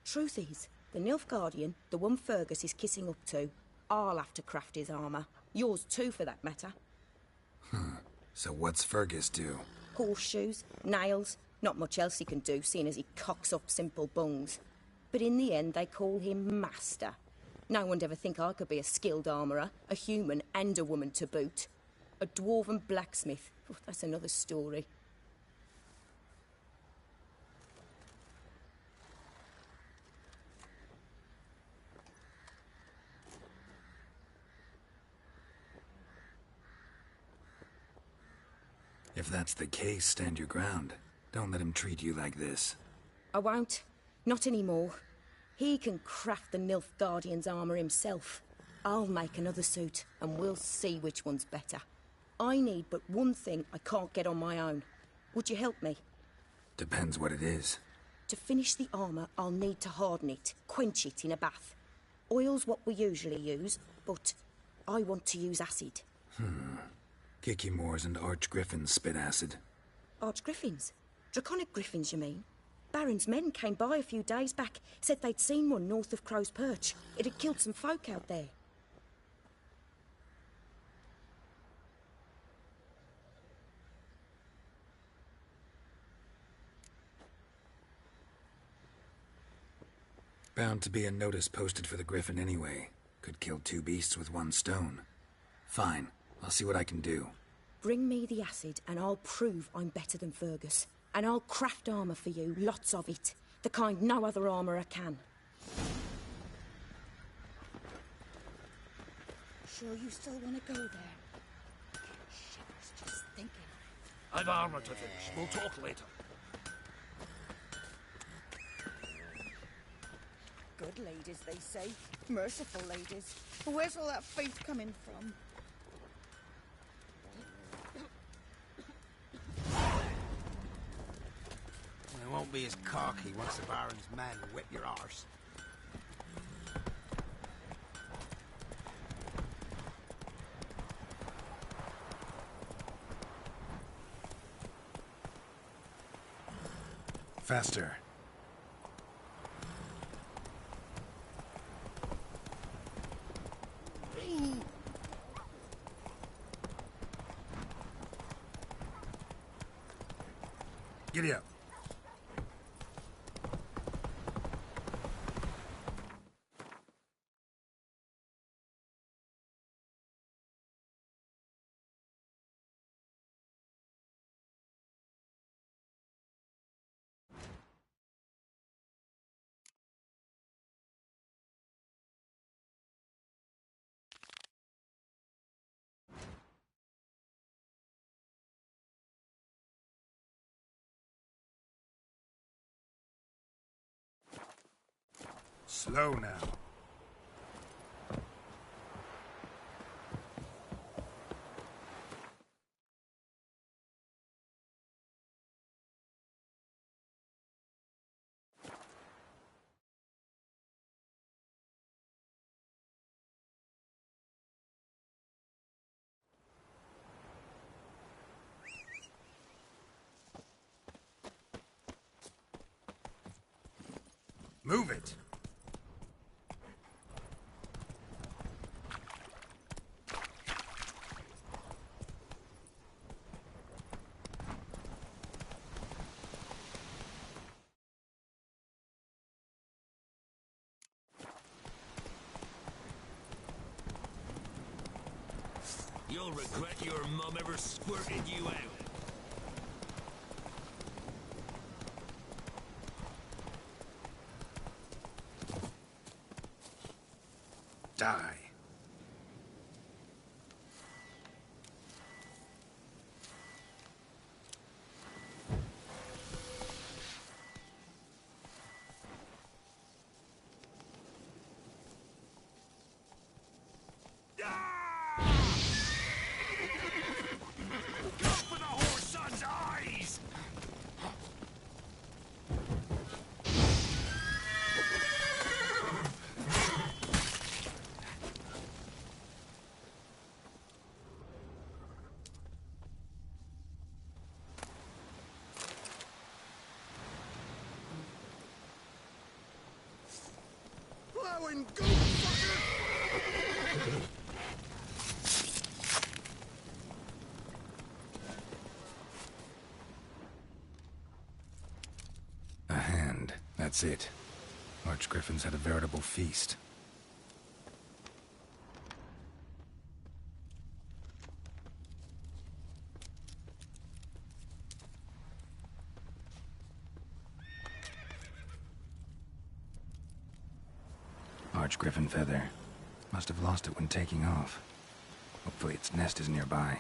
Truth is, the Nilfgaardian, the one Fergus is kissing up to, I'll have to craft his armour. Yours too, for that matter. So what's Fergus do? Horseshoes, nails, not much else he can do, seeing as he cocks up simple bungs. But in the end, they call him Master. No one'd ever think I could be a skilled armourer, a human and a woman to boot. A dwarven blacksmith. Oh, that's another story. If that's the case, stand your ground. Don't let him treat you like this. I won't. Not anymore. He can craft the Nilfgaardian's armour himself. I'll make another suit, and we'll see which one's better. I need but one thing I can't get on my own. Would you help me? Depends what it is. To finish the armour, I'll need to harden it, quench it in a bath. Oil's what we usually use, but I want to use acid. Kikimores and Archgriffins spit acid. Archgriffins? Draconic griffins, you mean? Baron's men came by a few days back, said they'd seen one north of Crow's Perch. It had killed some folk out there. Bound to be a notice posted for the Griffin anyway. Could kill two beasts with one stone. Fine, I'll see what I can do. Bring me the acid and I'll prove I'm better than Fergus. And I'll craft armour for you, lots of it. The kind no other armourer can. Sure you still want to go there? Shivers just thinking. I've armour to finish. We'll talk later. Good ladies, they say. Merciful ladies. But where's all that faith coming from? It won't be as cocky once the Baron's men whip your arse. Faster. Giddy up. Slow now. Move it. You'll regret your mum ever squirted you out. Die. Go for the whore's son's eyes! Plowing goat fucker! A hand. That's it. Archgriffins had a veritable feast. Archgriffin feather. Must have lost it when taking off. Hopefully its nest is nearby.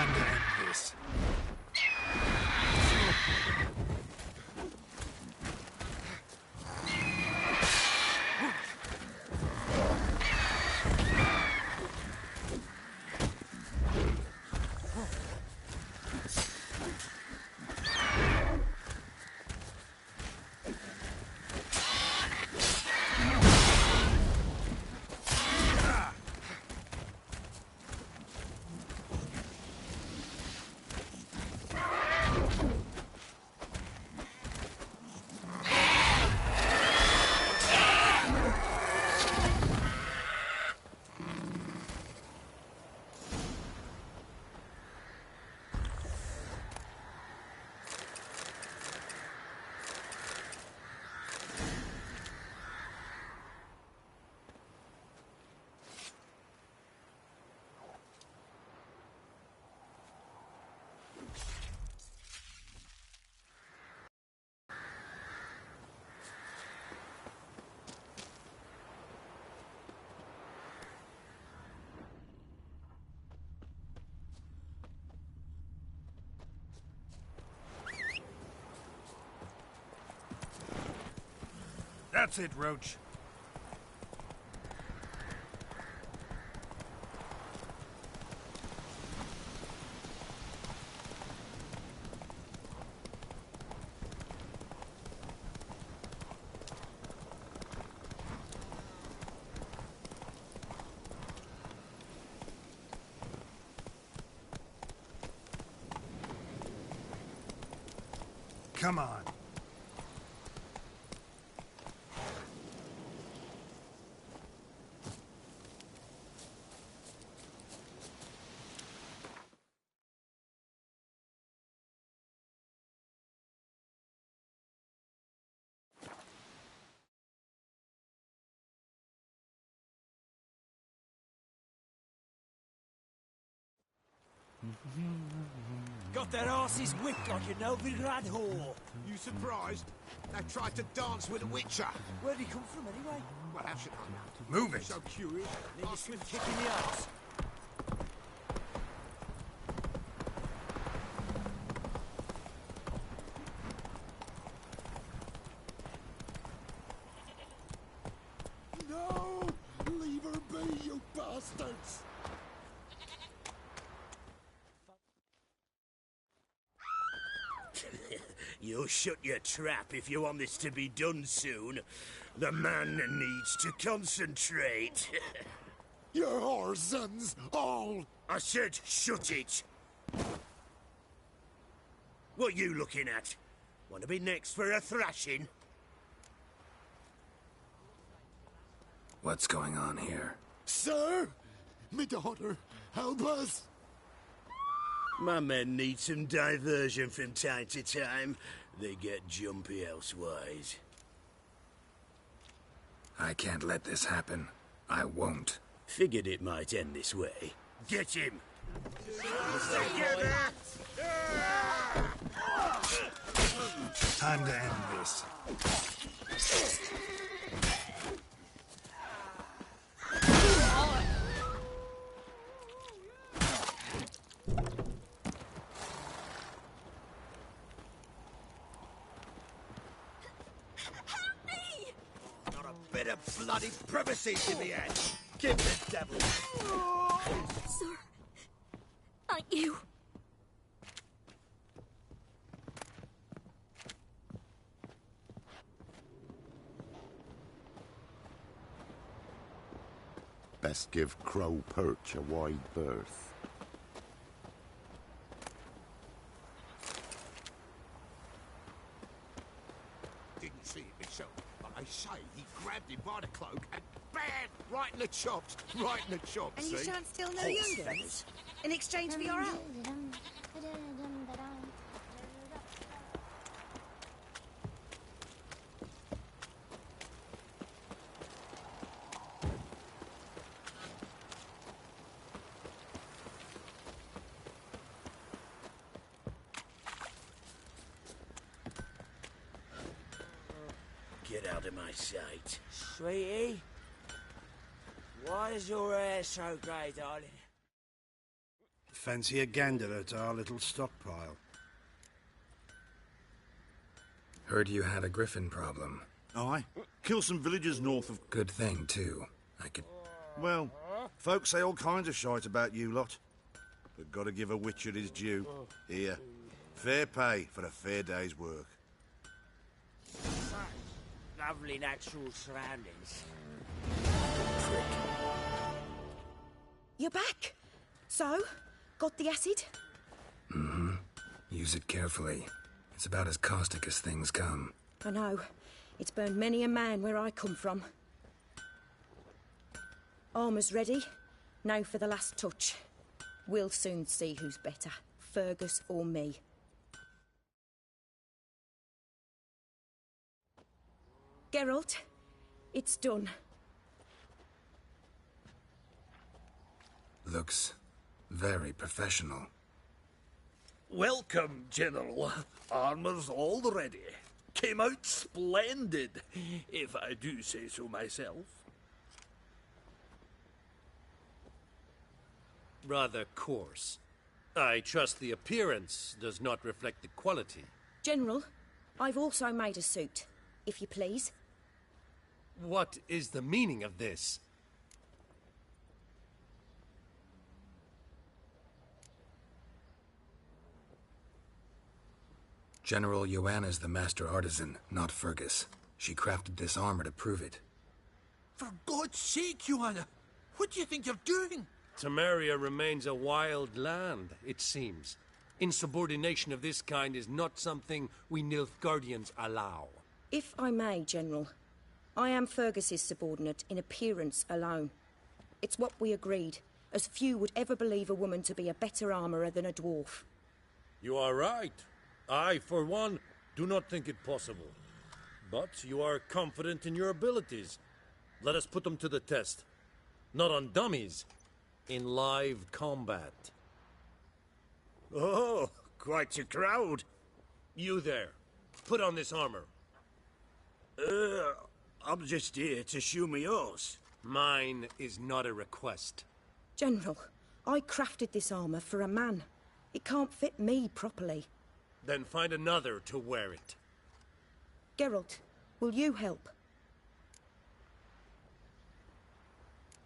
Time to end this. That's it, Roach. Come on. Got their asses whipped like a Novigrad whore. You surprised? They tried to dance with a witcher. Where'd he come from anyway? Well, how should I know? Move it. So curious. Need a swift kick in the arse. No! Leave her be, you bastards! You'll shut your trap if you want this to be done soon. The man needs to concentrate. You're whoresons, all! I said shut it! What you looking at? Want to be next for a thrashing? What's going on here? Sir! Me daughter, help us! My men need some diversion from time to time. They get jumpy elsewise. I can't let this happen. I won't. Figured it might end this way. Get him! Time to end this. Bit of bloody privacy to the end. Give the devil. Sir, thank you. Best give Crow Perch a wide berth. Didn't see it myself, but I say he grabbed him by the cloak and bam! Right in the chops. Right in the chops, And you see? shan't steal no Horse youngins feathers. in exchange for your help. Get out of my sight. Sweetie, why is your hair so grey, darling? Fancy a gander at our little stockpile. Heard you had a griffin problem. Aye. Kill some villagers north of... Good thing, too. I could... Well, folks say all kinds of shite about you lot. But gotta give a witcher his due. Here. Fair pay for a fair day's work. Lovely natural surroundings. You're back. So, got the acid? Mm-hmm. Use it carefully. It's about as caustic as things come. I know. It's burned many a man where I come from. Armour's ready. Now for the last touch. We'll soon see who's better, Fergus or me. Geralt, it's done. Looks very professional. Welcome, General. Armour's all ready. Came out splendid, if I do say so myself. Rather coarse. I trust the appearance does not reflect the quality. General, I've also made a suit, if you please. What is the meaning of this? General Joanna's the master artisan, not Fergus. She crafted this armor to prove it. For God's sake, Joanna, what do you think you're doing? Temeria remains a wild land, it seems. Insubordination of this kind is not something we Nilfgaardians allow. If I may, General, I am Fergus's subordinate in appearance alone. It's what we agreed, as few would ever believe a woman to be a better armourer than a dwarf. You are right. I, for one, do not think it possible. But you are confident in your abilities. Let us put them to the test. Not on dummies, in live combat. Oh, quite a crowd. You there, put on this armor. I'm just here to show me yours. Mine is not a request. General, I crafted this armour for a man. It can't fit me properly. Then find another to wear it. Geralt, will you help?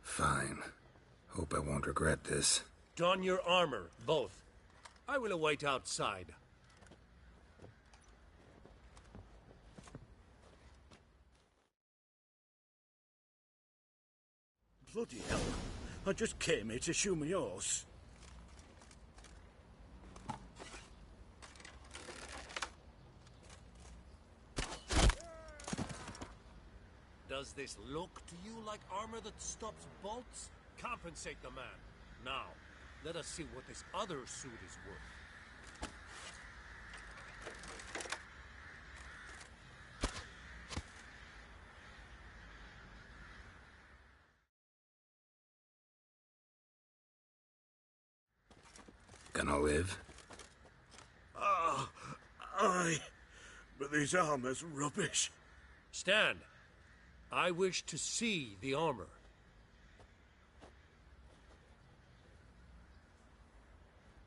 Fine. Hope I won't regret this. Don your armor, both. I will await outside. Bloody hell. I just came here to show me yours. Does this look to you like armor that stops bolts? Compensate the man. Now, let us see what this other suit is worth. Gonna live? Aye. But this armor's rubbish. Stand. I wish to see the armor.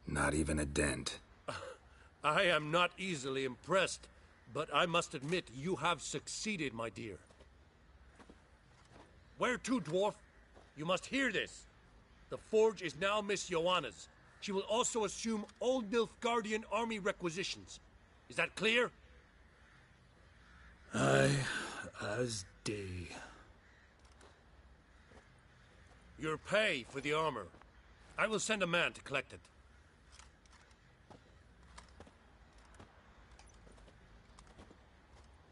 Not even a dent. I am not easily impressed, but I must admit you have succeeded, my dear. Where to, dwarf? You must hear this. The forge is now Miss Joanna's. She will also assume all Nilfgaardian army requisitions. Is that clear? Aye, as day. Your pay for the armor. I will send a man to collect it.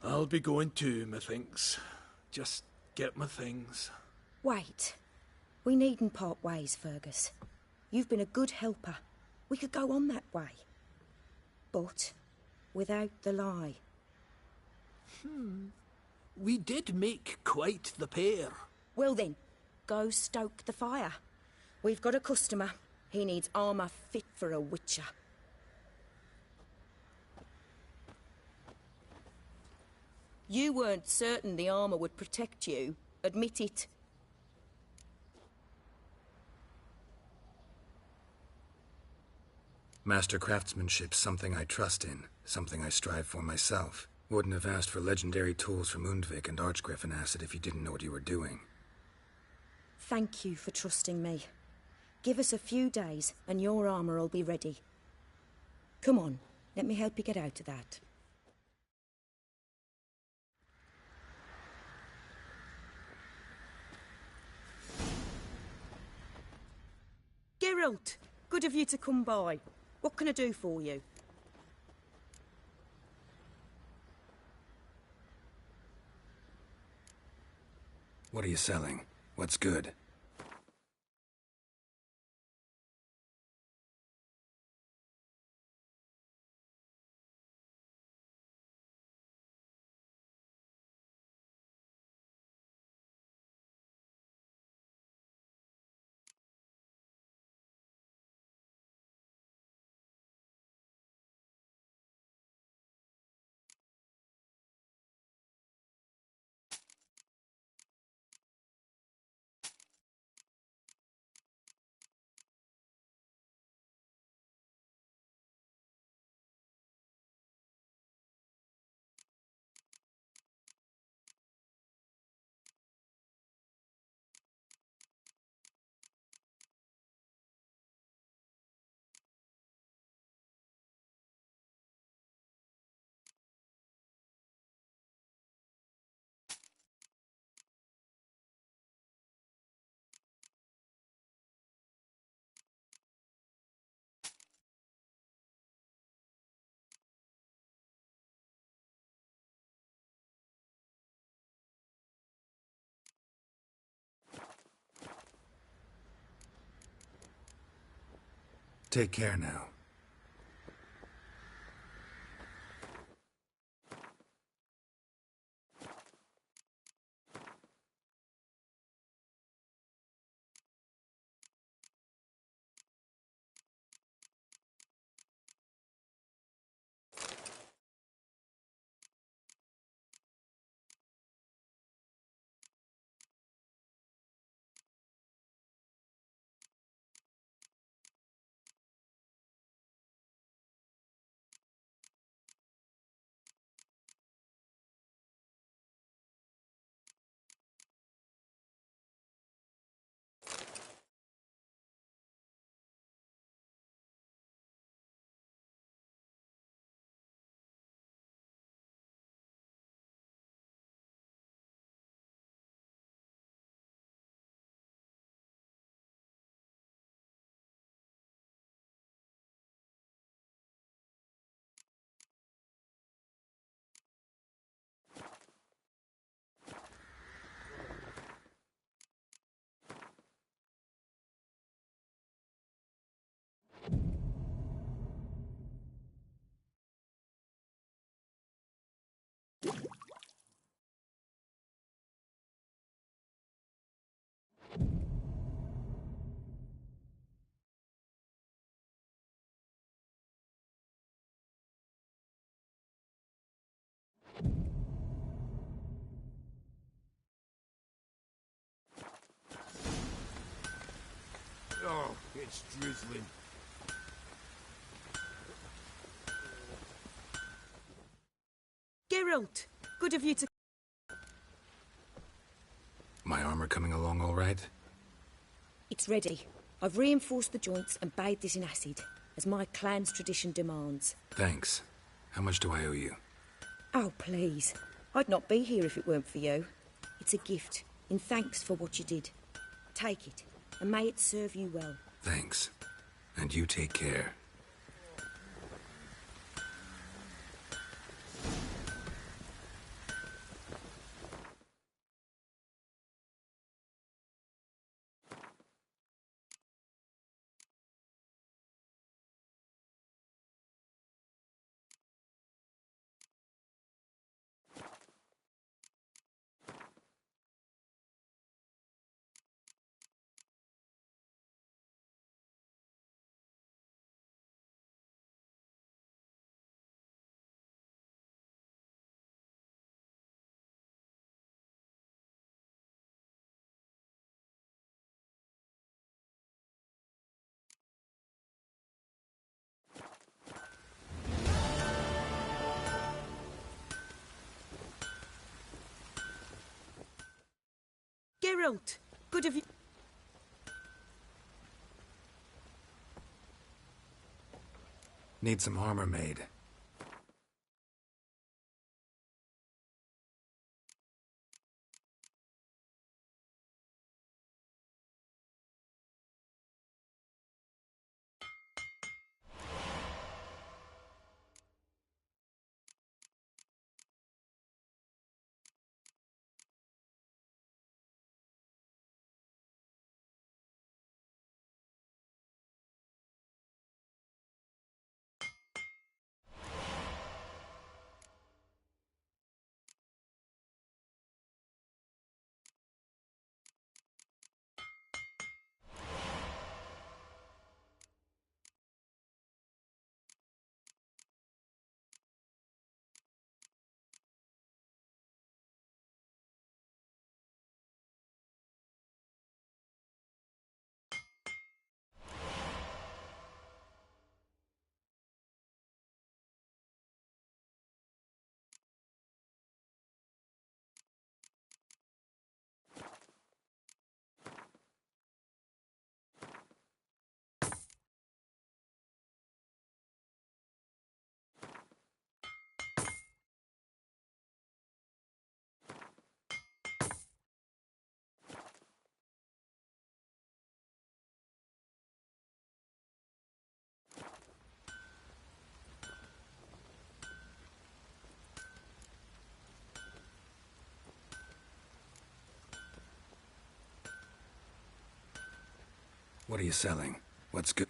I'll be going too, methinks. Just get my things. Wait. We needn't part ways, Fergus. You've been a good helper. We could go on that way. But without the lie. We did make quite the pair. Well then, go stoke the fire. We've got a customer. He needs armour fit for a witcher. You weren't certain the armour would protect you. Admit it. Master craftsmanship's something I trust in, something I strive for myself. Wouldn't have asked for legendary tools from Undvik and Archgriffin Acid if you didn't know what you were doing. Thank you for trusting me. Give us a few days and your armour will be ready. Come on, let me help you get out of that. Geralt, good of you to come by. What can I do for you? What are you selling? What's good? Take care now. Oh, it's drizzling. Geralt, good of you to... My armor coming along all right? It's ready. I've reinforced the joints and bathed it in acid, as my clan's tradition demands. Thanks. How much do I owe you? Oh, please. I'd not be here if it weren't for you. It's a gift, in thanks for what you did. Take it, and may it serve you well. Thanks. And you take care. Geralt, good of you. Need some armor made. What are you selling? What's good?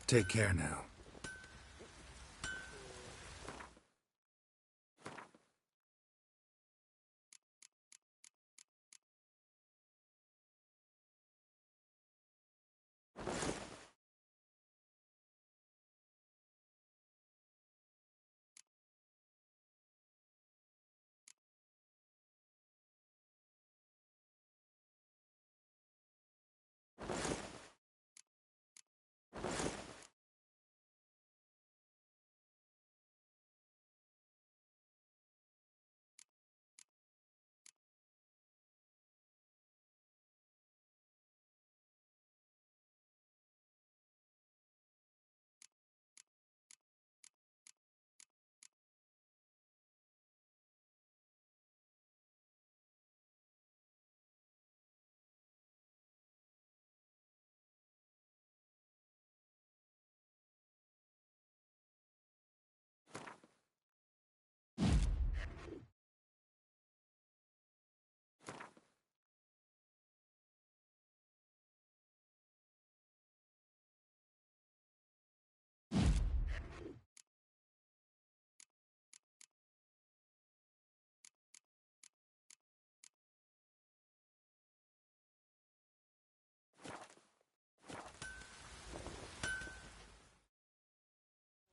Take care now.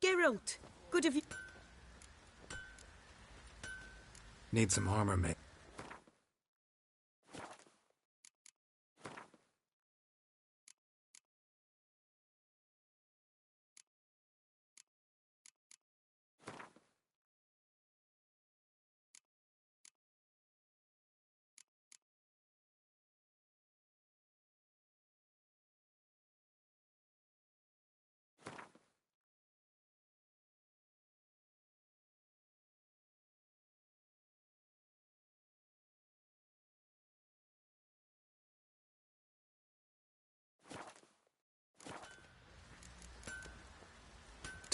Geralt, good of you. Need some armor made.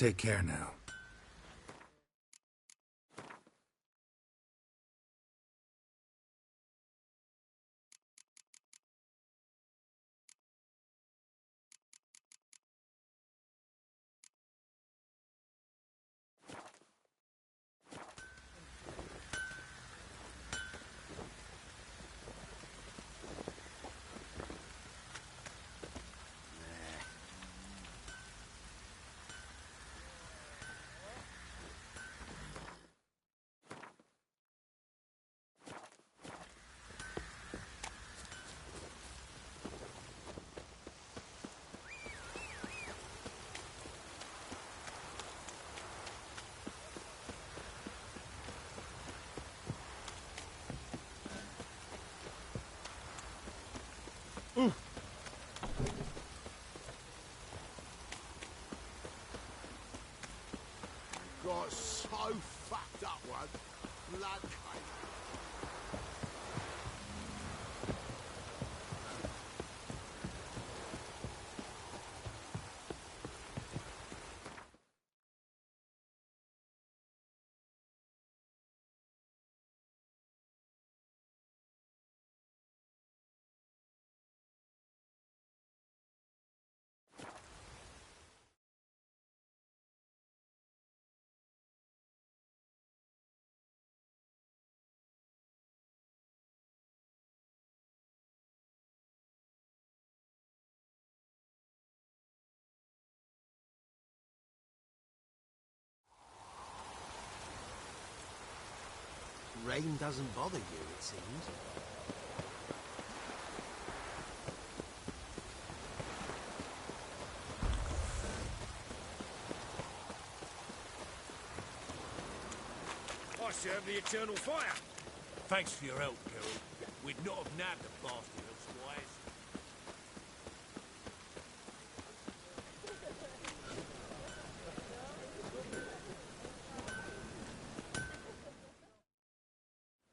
Take care now. rain doesn't bother you, it seems. I serve the eternal fire. Thanks for your help, Geralt. We'd not have nabbed the bastard elsewise.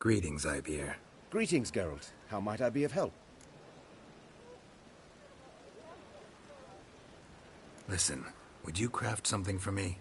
Greetings, Ibeer. Greetings, Geralt. How might I be of help? Listen, would you craft something for me?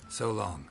So long.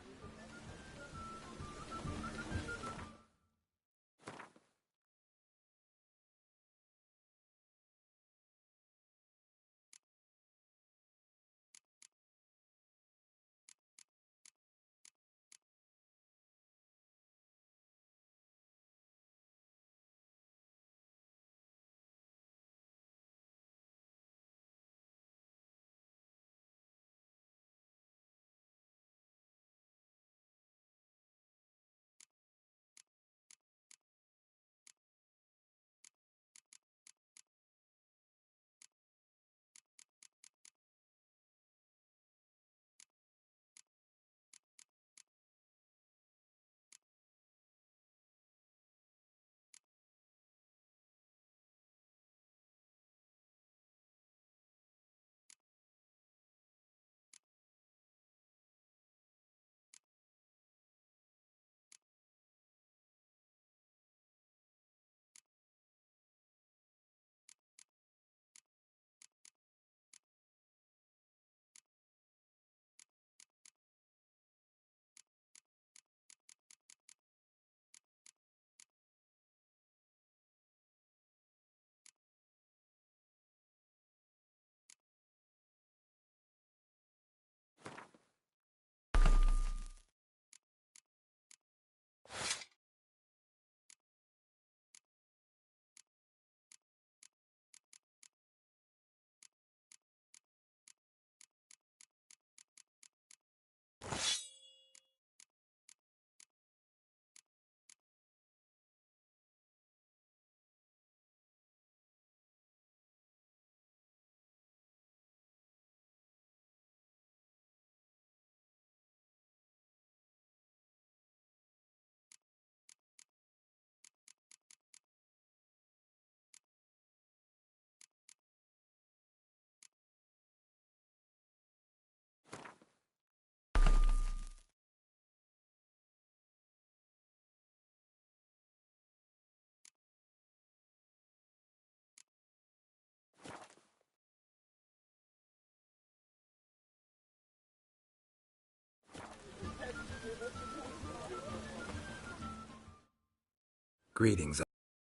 Greetings.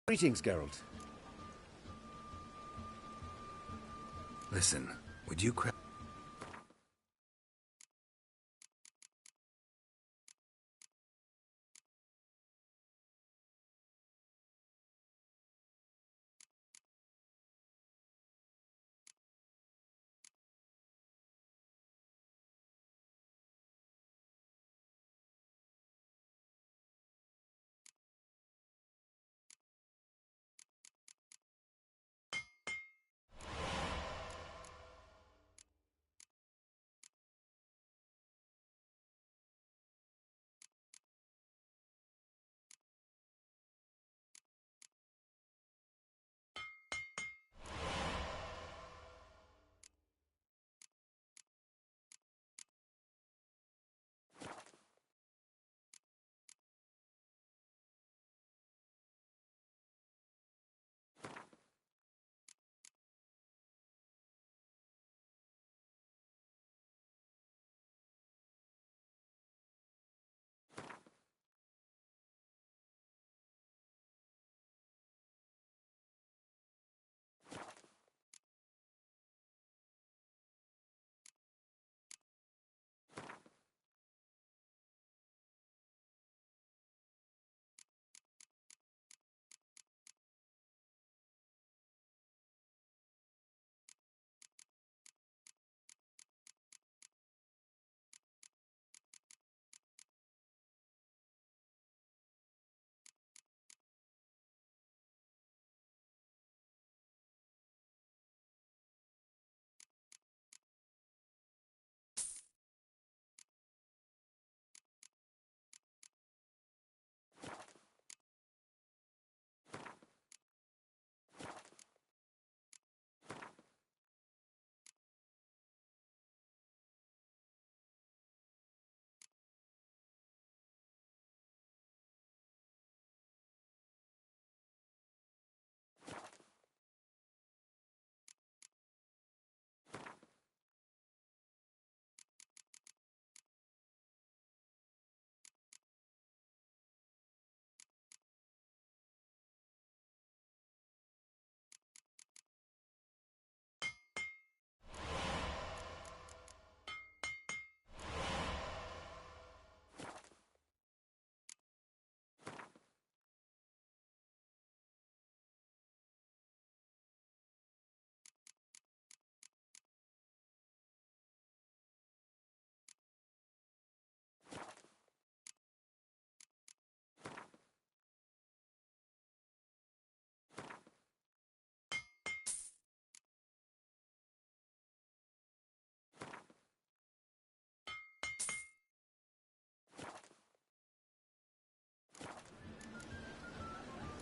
Greetings, Geralt. Listen, would you craft...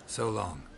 So long.